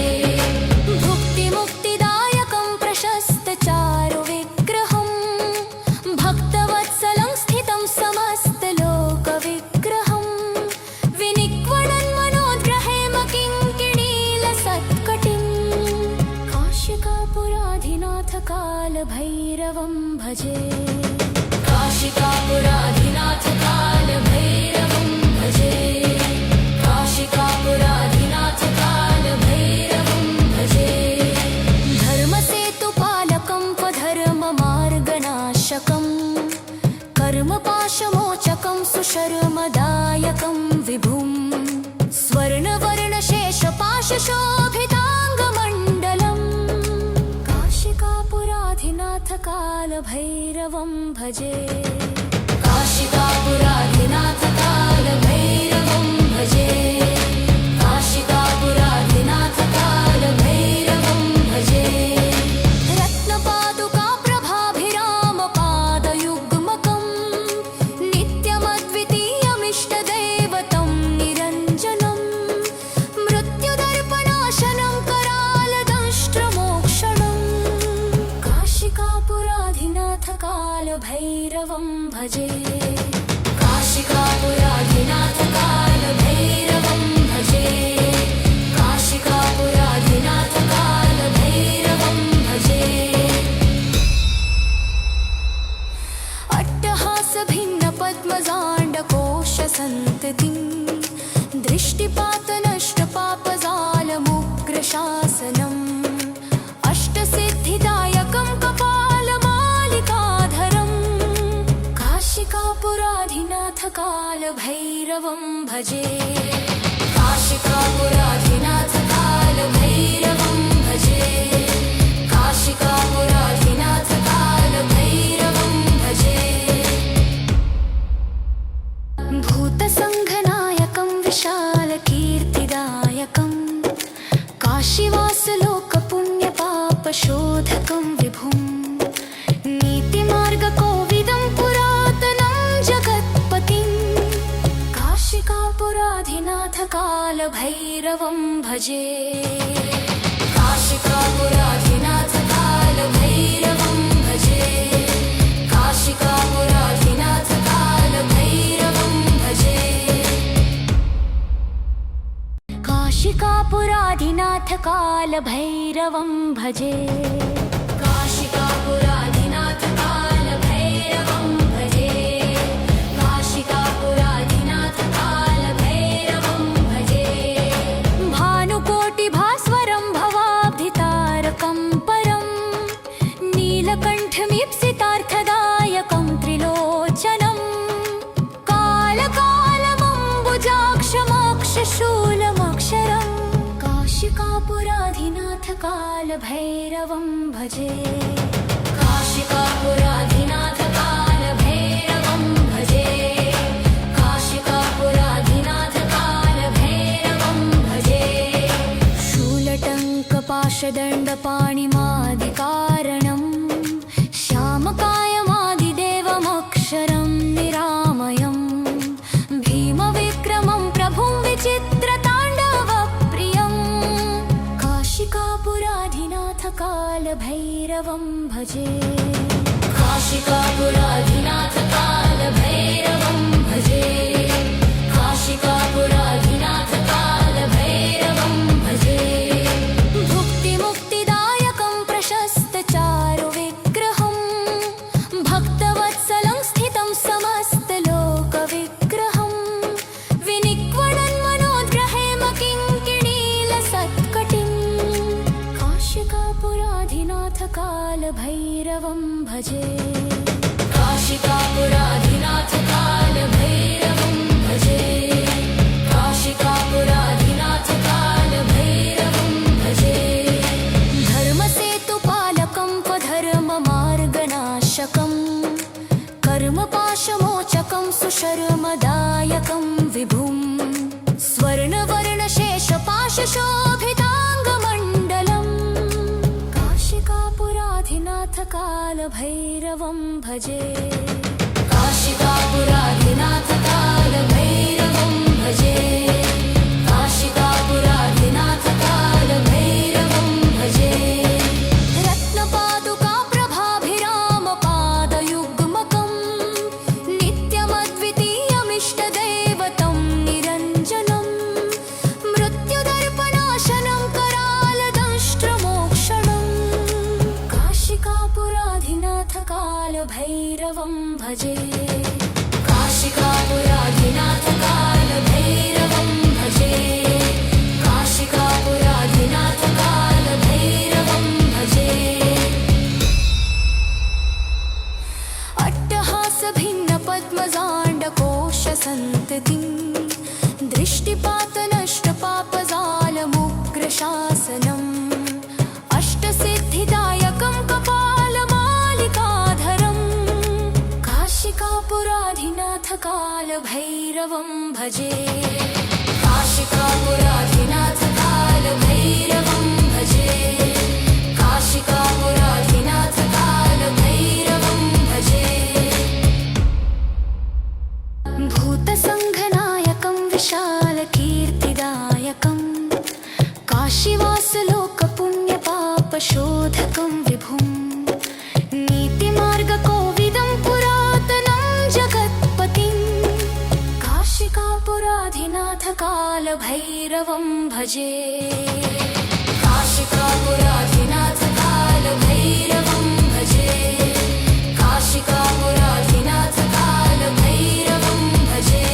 भुक्तिमुक्तिदायकं प्रशस्तचारुविग्रहं भक्तवत्सलं स्थितं समस्तलोकविग्रहं विनिक्वणन् मनोद्ग्रहेम किङ्किणीलसत्कटिं काशिकापुराधिनाथकालभैरवं भजे काशिकापुराधिनाथकालभैरवं भजे काशिकापुराधिनाथकालभैरवं भजे धर्मसेतुपालकं काशिकापुराधिनाथकालभैरवं भजे काशिकापुराधिनाथकालभैरवं भजे काशिकापुराधिनाथकालभैरवं भजे रत्नपादुकाप्रभाभिरामपादयुग्मकं नित्यमद्वितीयमिष्टदैवतं निरञ्जनं मृत्युदर्पणाशनं करालदंष्ट्रमोक्षणं काशिकापुराधिनाथकालभैरवं भजे काशिकापुराधिनाथकालभैरवं भजे काशिकापुराधिनाथकालभैरवं भजे अट्टहासभिन्नपद्मजाण्डकोशसन्ततिं दृष्टिपातनष्टपापजालमुग्रशासनम् अष्टसिद्धिदायकं कपालमालिकाधरं काशिकापुराधिनाथकालभैरवं भजे काशिकापुराधिनाथकालभैरवं भजे काशिकापुराधिनाथकालभैरवं भजे भूतसङ्घनायकं विशालकीर्तिदायकं काशीवासलोकपुण्यपापशोधकं विभुं नीतिमार्गकोविदं पुरातनं जगत्पतिं काशिकापुराधिनाथकालभैरवं भजे काशिकापुराधिनाथकालभैरवं भजे काशिकापुराधिनाथकालभैरवं भजे काशिकापुराधिनाथकालभैरवं भजे काशिकापुराधिनाथकालभैरवं भजे काशिकापुराधिनाथकालभैरवं भजे भानुकोटिभास्वरं भवाब्धितारकं परं नीलकण्ठमीप्सितार्थदायकं त्रिलोचनं कालकालमम्बुजाक्षमोक्षशूलमक्षरं काशिकापुराधिनाथकालभैरवं भजे काशिकापुराधिनाथकालभैरवं भजे काशिकापुराधिनाथकालभैरवं भजे शूलटङ्कपाशदण्डपाणिमादिकारणं श्यामकायमादिदेवमक्षरं निरामयं भीमविक्रमं प्रभुं विचित्रताण्डवप्रियं काशिकापुराधिनाथकालभैरवं भजे काशिकापुराधिनाथकालभैरवं भजे काशिकापुराधिनाथकालभैरवं भजे भुक्तिमुक्तिदायकं प्रशस्तचारुविग्रहं भक्तवत्सलं स्थितं समस्तलोकविग्रहं विनिक्वणन्मनोद्ग्रहेम किङ्किणीलसत्कटिं काशिकापुराधिनाथकालभैरवं भजे काशिकापुराधिनाथकालभैरवं भजे काशिकापुराधिनाथकालभैरवं भजे धर्मसेतुपालकं त्वधर्ममार्गनाशकं कर्मपाशमोचकं सुशर्मदायकं विभुं स्वर्णवर्णशेषपाशशोभिताङ्गमण्डलं काशिकापुराधिनाथकालभैरवं भजे काशिकापुराधिनाथकालभैरवं भजे काशिकापुराधिनाथकालभैरवं भजे रत्नपादुकाप्रभाभिरामपादयुग्मकं नित्यमद्वितीयमिष्टदैवतं निरञ्जनं मृत्युदर्पणाशनं करालदंष्ट्रमोक्षणं काशिकापुराधिनाथकालभैरवं भजे काशिकापुराधिनाथकालभैरवं भजे काशिकापुराधिनाथकालभैरवं भजे अट्टहासभिन्नपद्मजाण्डकोशसन्ततिं दृष्टिपातनष्टपापजालमुग्रशासनम् अष्टसिद्धिदायकं कपालमालिकाधरं काशीकापुराधिनाथ कालभैरवं भजे काशिकापुराधिनाथ कालभैरवं भजे काशिकापुराधिनाथ कालभैरवं भजे भूतसङ्घनायकं विशालकीर्तिदायकं काशीवासलोकपुण्यपापशोधकं विभुं नीतिमार्गकोविदं पुरातनं जगत्पतिं काशिकापुराधिनाथ कालभैरवं भजे काशिकापुराधिनाथ कालभैरवं भजे काशिकापुराधिनाथ कालभैरवं भजे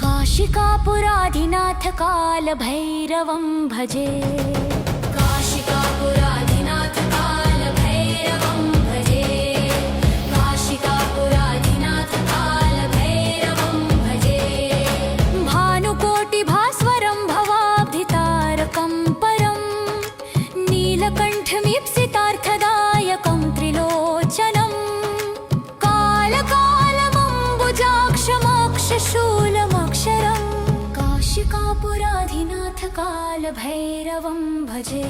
काशिकापुराधिनाथ कालभैरवं भजे काशिकापुराधिनाथ कालभैरवं भजे काशिकापुराधिनाथ कालभैरवं भजे भानुकोटिभास्वरं भवाब्धितारकं परं नीलकण्ठमीप्सितार्थदायकं त्रिलोचनं कालकालमम्बुजाक्षमक्षशूलमक्षरं काशिकापुराधिनाथ कालभैरवं भजे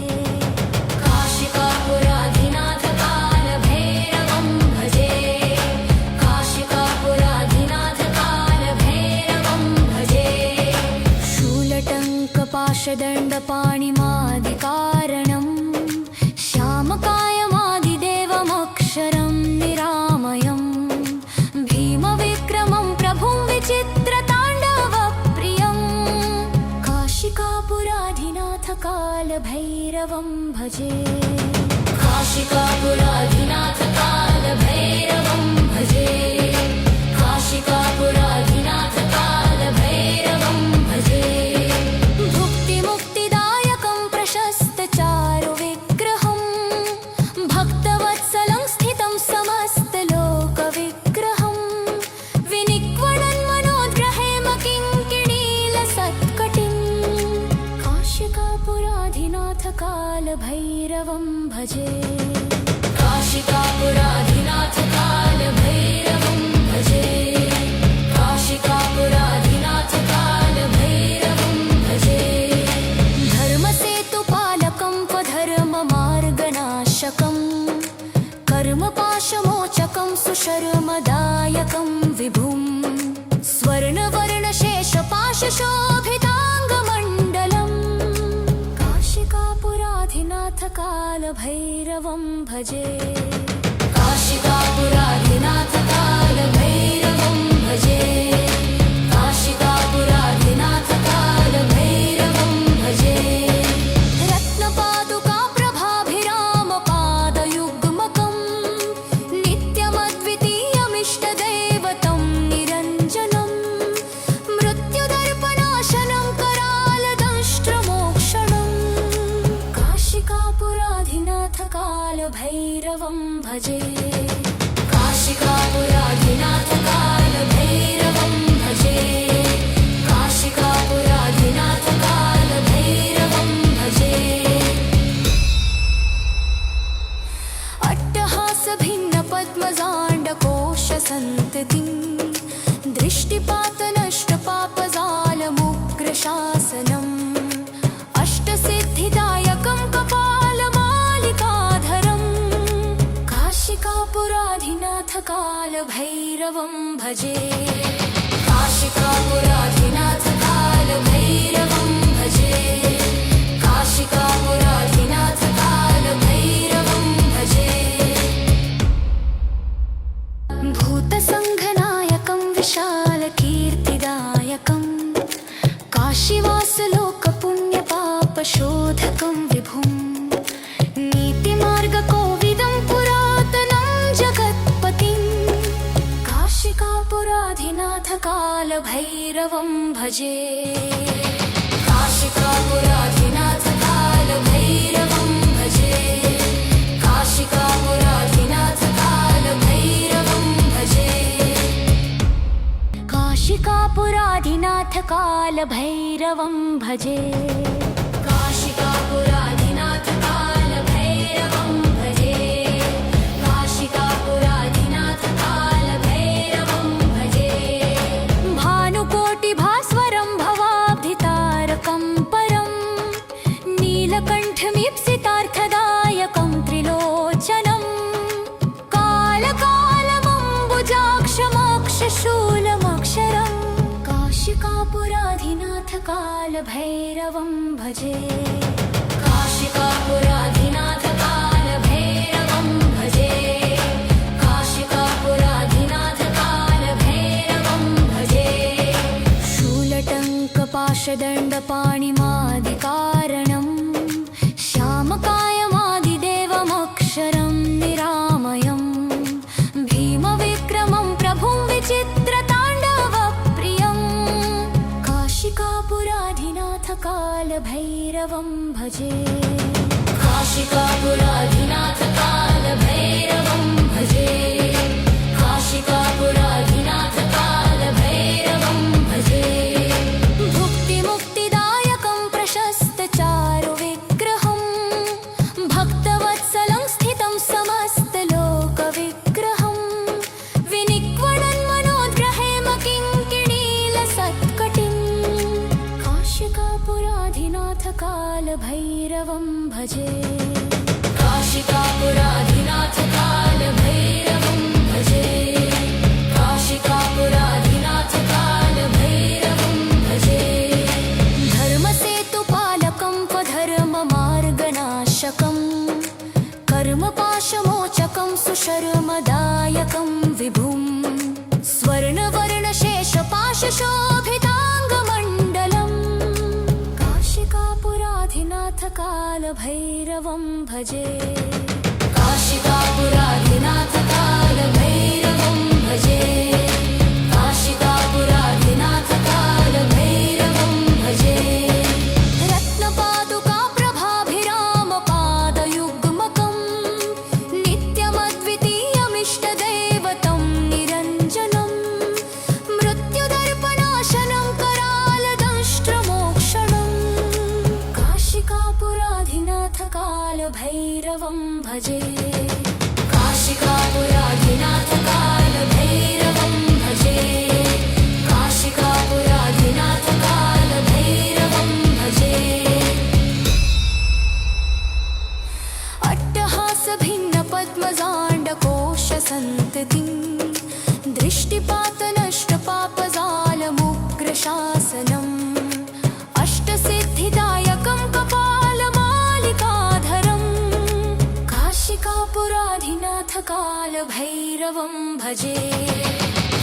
काशिकापुराधिनाथ कालभैरवं भजे काशिकापुराधिनाथ कालभैरवं भजे शूलटङ्कपाशदण्डपाणिमादिकारणं श्यामकायमादिदेवमक्षरं निरामयं भीमविक्रमं प्रभुं विचित्रताण्डवप्रियं काशिकापुराधिनाथ कालभैरवं भजे काशिकापुराधिनाथ कालभैरवं भजे काशिकापुराधिनाथ कालभैरवं भजे भुक्तिमुक्तिदायकं प्रशस्तचारुविग्रहं भक्तवत्सलं स्थितं समस्तलोकविग्रहं विनिक्वणन् मनोद्ग्रहेम किङ्किणीलसत्कटिं काशिकापुराधिनाथ कालभैरवं भजे काशिकापुराधिनाथ कालभैरवं भजे काशिकापुराधिनाथ कालभैरवं भजे धर्मसेतुपालकं त्वधर्ममार्गनाशकं कर्मपाशमोचकं सुशर्मदायकं विभुं स्वर्णवर्णशेषपाशशोभिताङ्गमण्डलं काशिकापुराधिनाथ कालभैरवं भजे काशिकापुराधिनाथ कालभैरवं भजे काशिकापुराधिनाथ कालभैरवं भजे रत्नपादुकाप्रभाभिरामपादयुग्मकं नित्यमद्वितीयमिष्टदैवतं निरञ्जनं मृत्युदर्पणाशनं करालदंष्ट्रमोक्षणं काशिकापुराधिनाथ कालभैरवं भजे काशिकापुराधिनाथ कालभैरवं भजे काशिकापुराधिनाथ कालभैरवं भजे अट्टहासभिन्नपद्मजाण्डकोशसन्ततिं दृष्टिपातनष्टपापजालमुग्रशासनम् अष्टसिद्धिदायकं कपालमालिकाधरं काशिकापुराधिनाथ कालभैरवं भजे काशिकापुराधिनाथ कालभैरवं भजे काशिकापुराधिनाथ कालभैरवं भजे भूतसङ्घनायकं विशालकीर्तिदायकं काशीवासलोकपुण्यपापशोधकं विभुं नीतिमार्गकोविदं पुरातनं जगत्पतिं काशिकापुराधिनाथ कालभैरवं भजे काशिकापुराधिनाथ कालभैरवं भजे काशिकापुराधिनाथ कालभैरवं भजे काशिकापुराधिनाथ कालभैरवं भजे काशिकापुराधिनाथ कालभैरवं भजे काशिकापुराधिनाथ काल काशिकापुराधिनाथ कालभैरवं भजे काशिकापुराधिनाथ कालभैरवं भजे काशिकापुराधिनाथ कालभैरवं भजे शूलटङ्कपाशदण्डपाणिमादिकारणं श्यामकायमादिदेवमक्षरं निरामयं भीमविक्रमं प्रभुं विचित्रताण्डवप्रियं काशिकापुराधिनाथ कालभैरवं भजे काशिकापुराधिनाथ कालभैरवं भजे काशिकापुराधिनाथ कालभैरवं भजे भुक्तिमुक्तिदायकं प्रशस्तचारुविग्रहं भक्तवत्सलं स्थितं समस्तलोकविग्रहं विनिक्वणन् मनोद्ग्रहेम किङ्किणीलसत्कटिं काशिकापुराधिनाथ कालभैरवं भजे काशिकापुराधिनाथ कालभैरवं भजे काशिकापुराधिनाथ कालभैरवं भजे धर्मसेतुपालकं त्वधर्ममार्गनाशकं कर्मपाशमोचकं सुशर्मदायकं विभुं स्वर्णवर्णशेषपाशशोभिताङ्गमण्डलं काशिकापुराधिनाथ कालभैरवं भजे काशिकापुराधिनाथ कालभैरवं भजे काशिकापुराधिनाथ कालभैरवं भजे रत्नपादुकाप्रभाभिरामपादयुग्मकं नित्यमद्वितीयमिष्टदैवतं निरञ्जनं मृत्युदर्पणाशनं करालदंष्ट्रमोक्षणं काशिकापुराधिनाथ कालभैरवं भजे काशिकापुराधिनाथ कालभैरवं भजे काशिकापुराधिनाथ कालभैरवं भजे अट्टहासभिन्नपद्मजाण्डकोशसन्ततिं दृष्टिपातनष्टपापजालमुग्रशासनम् अष्टसिद्धिदायकं कपालमालिकाधरं काशिकापुराधिनाथ कालभैरवं भजे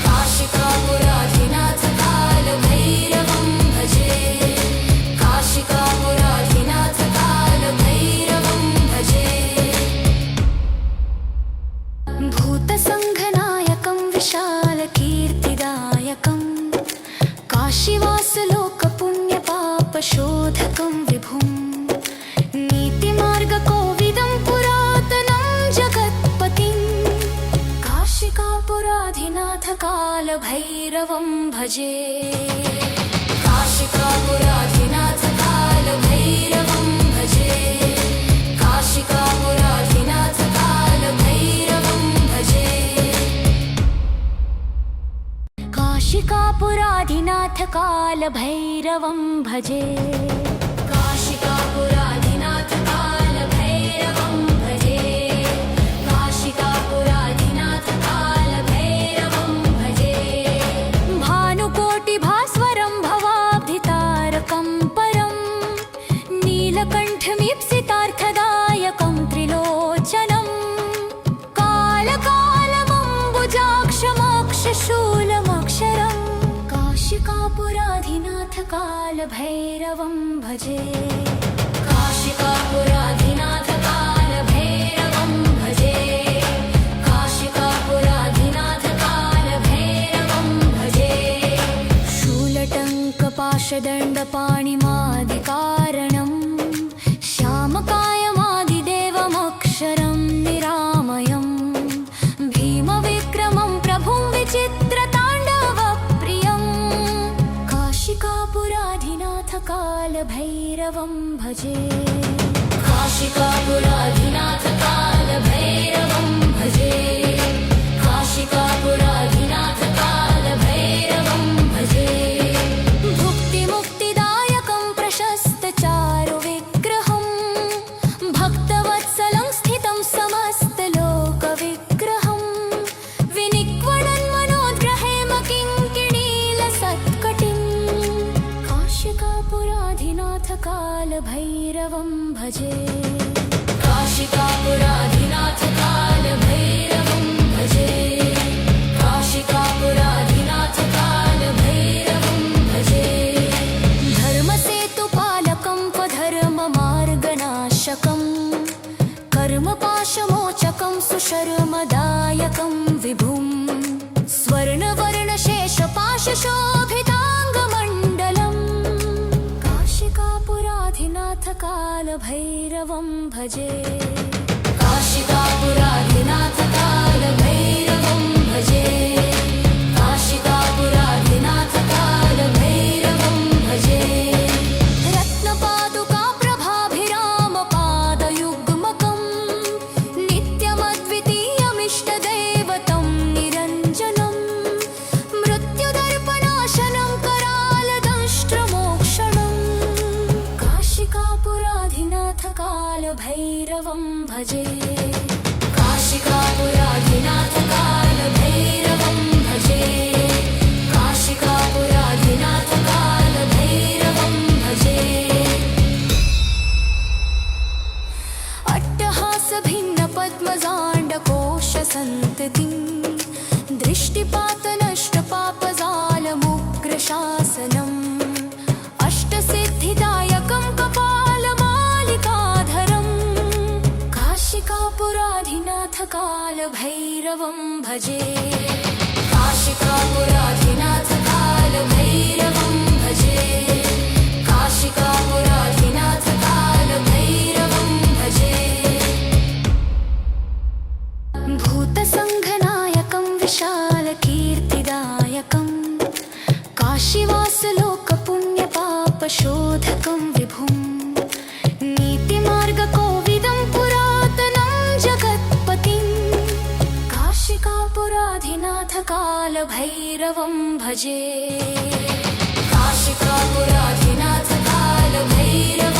काशिकापुराधिनाथ कालभैरवं भजे काशिकापुराधिनाथ कालभैरवं भजे भूतसङ्घनायकं विशालकीर्तिदायकं काशीवासलोकपुण्यपापशोधकं विभुं नीतिमार्गकोविदं पुरातनं जगत्पतिं काशिकापुराधिनाथ कालभैरवं भजे काशिकापुराधिनाथ कालभैरवं भजे काशिकापुराधिनाथ कालभैरवं भजे काशिकापुराधिनाथ कालभैरवं भजे काशिकापुराधिनाथ कालभैरवं भजे काशिकापुराधिनाथ कालभैरवं भजे भानुकोटिभास्वरं भवाब्धितारकं परं नीलकण्ठमीप्सितार्थदायकं त्रिलोचनं कालकालमम्बुजाक्षमोक्षशूलमक्षरं काशिकापुराधिनाथ कालभैरवं भजे काशिकापुराधिनाथ कालभैरवं भजे काशिकापुराधिनाथ कालभैरवं भजे शूलटङ्कपाशदण्डपाणिमादिकारणं श्यामकायमादिदेवमक्षरं निरामयं भीमविक्रमं प्रभुं विचित्रताण्डवप्रियं काशिकापुराधिनाथ कालभैरवं भजे काशिकापुराधिनाथ कालभैरवं भजे काशिकापुराधिनाथ कालभैरवं भजे भुक्तिमुक्तिदायकं प्रशस्तचारुविग्रहं भक्तवत्सलं स्थितं समस्तलोकविग्रहं विनिक्वणन् मनोद्ग्रहेम किङ्किणीलसत्कटिं काशिकापुराधिनाथ कालभैरवं भजे काशिकापुराधिनाथ कालभैरवं भजे काशिकापुराधिनाथ कालभैरवं भजे धर्मसेतुपालकं स्वधर्ममार्गनाशकं कर्मपाशमोचकं सुशर्मदायकं विभुं स्वर्णवर्णशेषपाशशोभिताङ्गमण्डलम् काशिकापुराधिनाथ कालभैरवं भजे काशिकापुराधिनाथ कालभैरवं भजे काशिकापुराधिनाथ कालभैरवं भजे रत्नपादुका प्रभाभिरामपादयुग्मकं नित्यमद्वितीयमिष्टदैवतं निरञ्जनं मृत्युदर्पणाशनं करालदंष्ट्रमोक्षणं काशिकापुराधिनाथ कालभैरवं भजे काशिकापुराधिनाथ कालभैरवं भजे काशिकापुराधिनाथ कालभैरवं भजे अट्टहासभिन्नपद्मजाण्डकोशसन्ततिं दृष्टिपातनष्टपापजालमुग्रशासनम् अष्टसिद्धिदायकं कपालमालिकाधरं काशिकापुराधिनाथ कालभैरवं भजे काशिकापुराधिनाथ कालभैरवं भजे काशिकापुराधिनाथ कालभैरवं भजे भूतसङ्घनायकं विशालकीर्तिदायकं काशीवासलोकपुण्यपापशोधकं विभुं नीतिमार्गकोविदं पुरातनं जगत्पतिं काशिकापुराधिनाथ कालभैरवं भजे काशिकापुराधिनाथ कालभैरवं